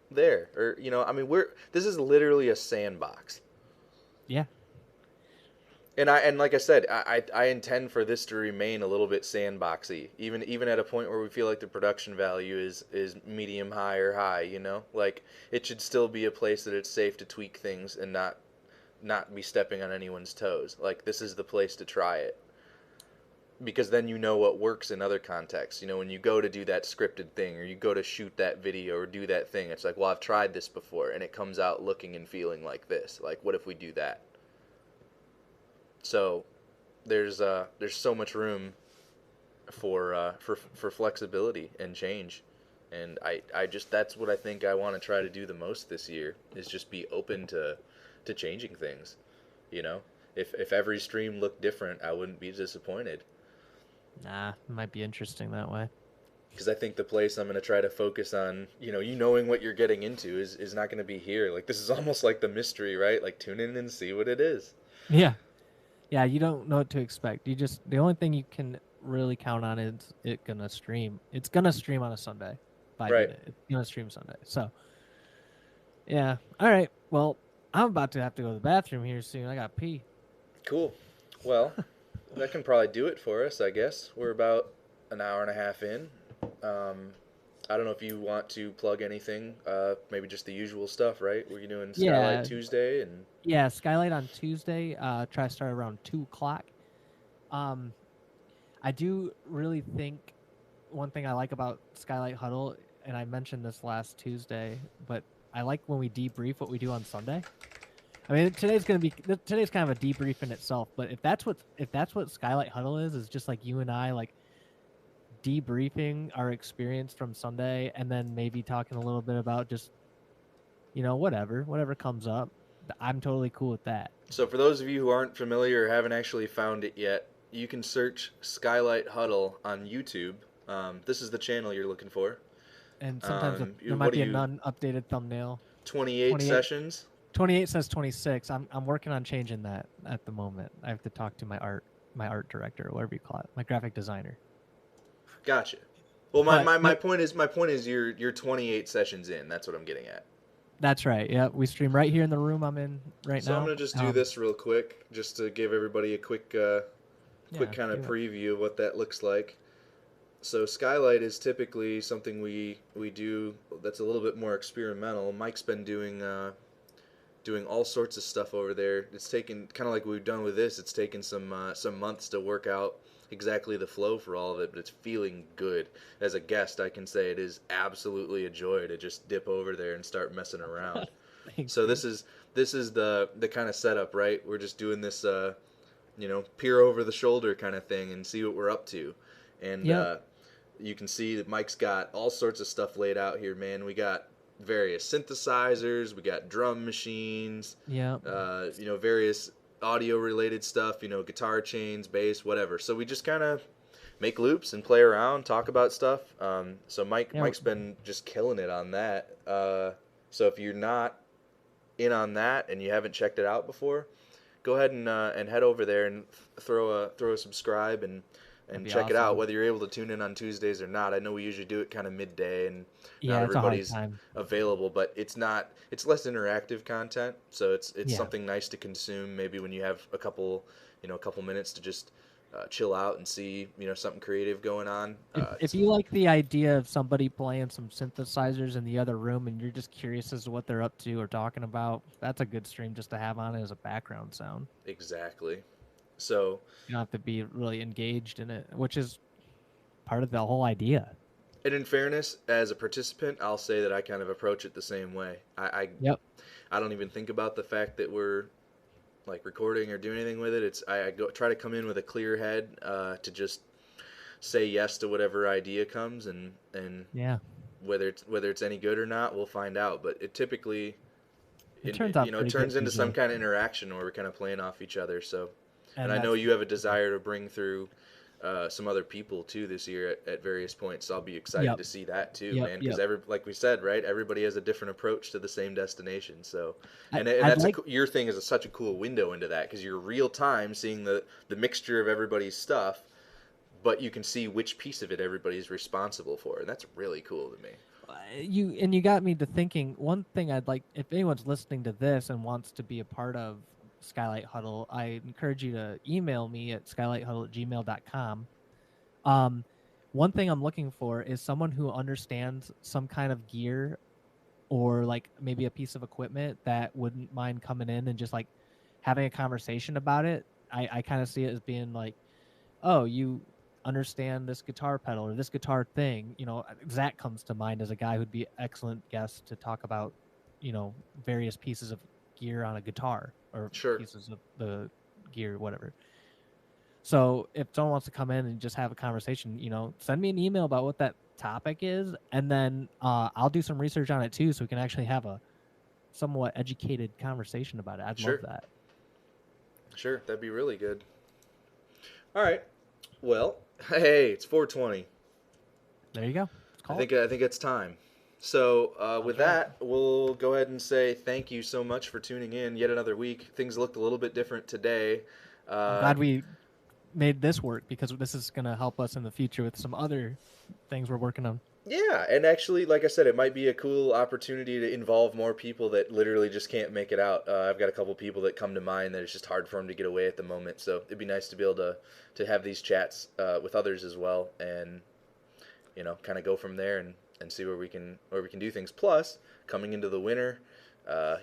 there, or I mean, this is literally a sandbox. Yeah, And like I said, I intend for this to remain a little bit sandboxy, even at a point where we feel like the production value is medium high or high. Like, it should still be a place that it's safe to tweak things and not be stepping on anyone's toes. Like, this is the place to try it, because then you know what works in other contexts. When you go to do that scripted thing, or you go to shoot that video or do that thing, it's like, well, I've tried this before and it comes out looking and feeling like this. Like, what if we do that? So there's so much room for flexibility and change, and I just, that's what I think I want to try to do the most this year, is just be open to changing things. If every stream looked different, I wouldn't be disappointed, nah, it might be interesting that way. because I think the place I'm going to try to focus on, knowing what you're getting into is not going to be here. Like, this is almost like the mystery, right? Like, tune in and see what it is. Yeah, yeah, you don't know what to expect. The only thing you can really count on is gonna stream. It's gonna stream on a Sunday, 5 Right. unit. It's gonna stream Sunday. So yeah. All right. Well, I'm about to have to go to the bathroom here soon. I got pee. Cool. Well, that can probably do it for us, I guess. We're about an hour and a half in. Um, I don't know if you want to plug anything. Maybe just the usual stuff, right? We're doing Skylight Yeah, Tuesday, and yeah. Skylight on Tuesday. Try to start around 2 o'clock. Um, I do really think one thing I like about Skylight Huddle, and I mentioned this last Tuesday, but I like when we debrief what we do on Sunday. I mean, today's kind of a debrief in itself, but if that's what Skylight Huddle is just like you and I, like, debriefing our experience from Sunday, and then maybe talking a little bit about just, whatever comes up. I'm totally cool with that. so for those of you who aren't familiar or haven't actually found it yet, you can search Skylight Huddle on YouTube. This is the channel you're looking for. And sometimes there What might do be an you? updated thumbnail. 28 28. sessions. 28 says 26. I'm working on changing that at the moment. I have to talk to my art director, or whatever you call it, my graphic designer. Gotcha. Well, But my point is you're 28 sessions in. That's what I'm getting at. that's right. Yeah, we stream right here in the room I'm in right So now. I'm gonna just do this real quick, just to give everybody a quick kind of preview of what that looks like. So Skylight is typically something we do that's a little bit more experimental. Mike's been doing all sorts of stuff over there. It's taken, kind of like we've done with this, it's taken some months to work out exactly the flow for all of it, but it's feeling good. As a guest, I can say it is absolutely a joy to just dip over there and start messing around. So this is the kind of setup, right? We're just doing this peer over the shoulder kind of thing and see what we're up to. And you can see that Mike's got all sorts of stuff laid out here, man. We got various synthesizers, we got drum machines, various audio related stuff, guitar chains, bass, whatever. So we just kind of make loops and play around, talk about stuff. So Mike's been just killing it on that. So if you're not in on that and you haven't checked it out before, go ahead and head over there and throw a subscribe and check it out, whether you're able to tune in on Tuesdays or not. I know we usually do it kind of midday and not everybody's available, but it's less interactive content, so it's something nice to consume maybe when you have a couple minutes to just chill out and see something creative going on. If you like the idea of somebody playing some synthesizers in the other room and you're just curious as to what they're up to or talking about, that's a good stream just to have on as a background sound. Exactly. So you don't have to be really engaged in it, which is part of the whole idea. And in fairness, as a participant, I'll say that I kind of approach it the same way. I don't even think about the fact that we're like recording or doing anything with it. I try to come in with a clear head to just say yes to whatever idea comes, and whether it's any good or not, we'll find out. But it typically turns into some kind of interaction where we're kind of playing off each other. So. And I know you have a desire to bring through some other people too this year at various points. So I'll be excited to see that too, man. Because like we said, right, everybody has a different approach to the same destination. So, your thing is such a cool window into that, because you're real time seeing the mixture of everybody's stuff, but you can see which piece of it everybody's responsible for, and that's really cool to me. You got me to thinking. One thing I'd like, if anyone's listening to this and wants to be a part of Skylight Huddle, I encourage you to email me at skylighthuddle@gmail.com. One thing I'm looking for is someone who understands some kind of gear or like maybe a piece of equipment that wouldn't mind coming in and just like having a conversation about it. I kind of see it as being like, oh, you understand this guitar pedal or this guitar thing. Zach comes to mind as a guy who'd be an excellent guest to talk about, various pieces of gear on a guitar or pieces of the gear, whatever. So if someone wants to come in and just have a conversation, send me an email about what that topic is, and then I'll do some research on it too, so we can actually have a somewhat educated conversation about it. I'd love that. Sure, that'd be really good. All right. Well, hey, it's 4:20. There you go. I think it's time. So with that, we'll go ahead and say thank you so much for tuning in yet another week. Things looked a little bit different today. I'm glad we made this work, because this is going to help us in the future with some other things we're working on. Yeah, and actually, like I said, it might be a cool opportunity to involve more people that literally just can't make it out. I've got a couple people that come to mind that it's just hard for them to get away at the moment. So it'd be nice to be able to have these chats with others as well, and kind of go from there and see where we can do things. Plus, coming into the winter,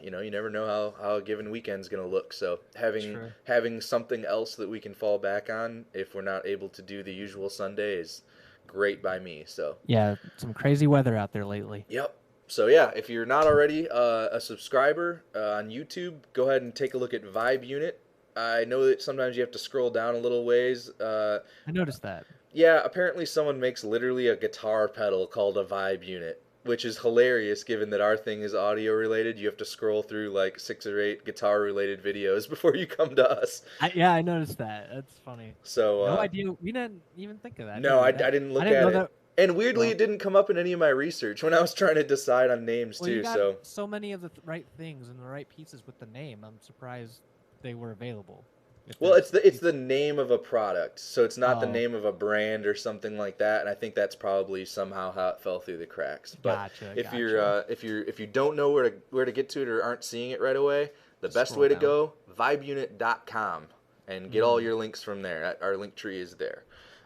you never know how a given weekend's going to look. So having something else that we can fall back on if we're not able to do the usual Sunday is great by me. So yeah, some crazy weather out there lately. Yep. So yeah, if you're not already a subscriber on YouTube, go ahead and take a look at Vibe Unit. I know that sometimes you have to scroll down a little ways. I noticed that. Yeah, apparently someone makes literally a guitar pedal called a Vibe Unit, which is hilarious given that our thing is audio related. You have to scroll through like 6 or 8 guitar related videos before you come to us. I noticed that. That's funny. So no idea. We didn't even think of that. No, I didn't look at it. And weirdly, Well, it didn't come up in any of my research when I was trying to decide on names well, you too. got So, so many of the right things and the right pieces with the name. I'm surprised they were available. If well, there's it's pieces. the name of a product, so it's not the Oh, name of a brand or something like that. And I think that's probably somehow how it fell through the cracks. But gotcha, if you're gotcha. if you don't know where to get to it or aren't seeing it right away, the Just best scroll way to down. go vibeunit.com and get all Mm, your links from there. Our link tree is there.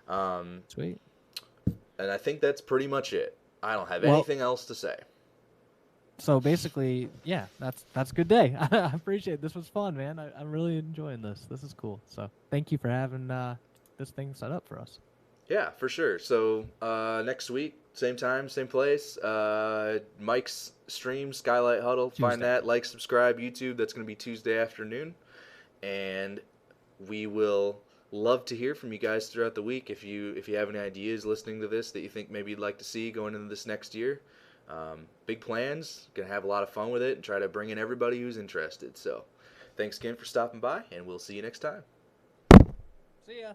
Um, sweet. and I think that's pretty much it. I don't have Well, anything else to say. so basically, yeah, that's a good day. I appreciate it. This was fun, man. I'm really enjoying this. This is cool. So thank you for having this thing set up for us. Yeah, for sure. So next week, same time, same place. Mike's stream, Skylight Huddle. Find Tuesday. that. Like, subscribe, YouTube. That's going to be Tuesday afternoon. And we will love to hear from you guys throughout the week. If you have any ideas listening to this that you think maybe you'd like to see going into this next year. Big plans. Going to have a lot of fun with it and try to bring in everybody who's interested. So thanks again for stopping by, and we'll see you next time. See ya.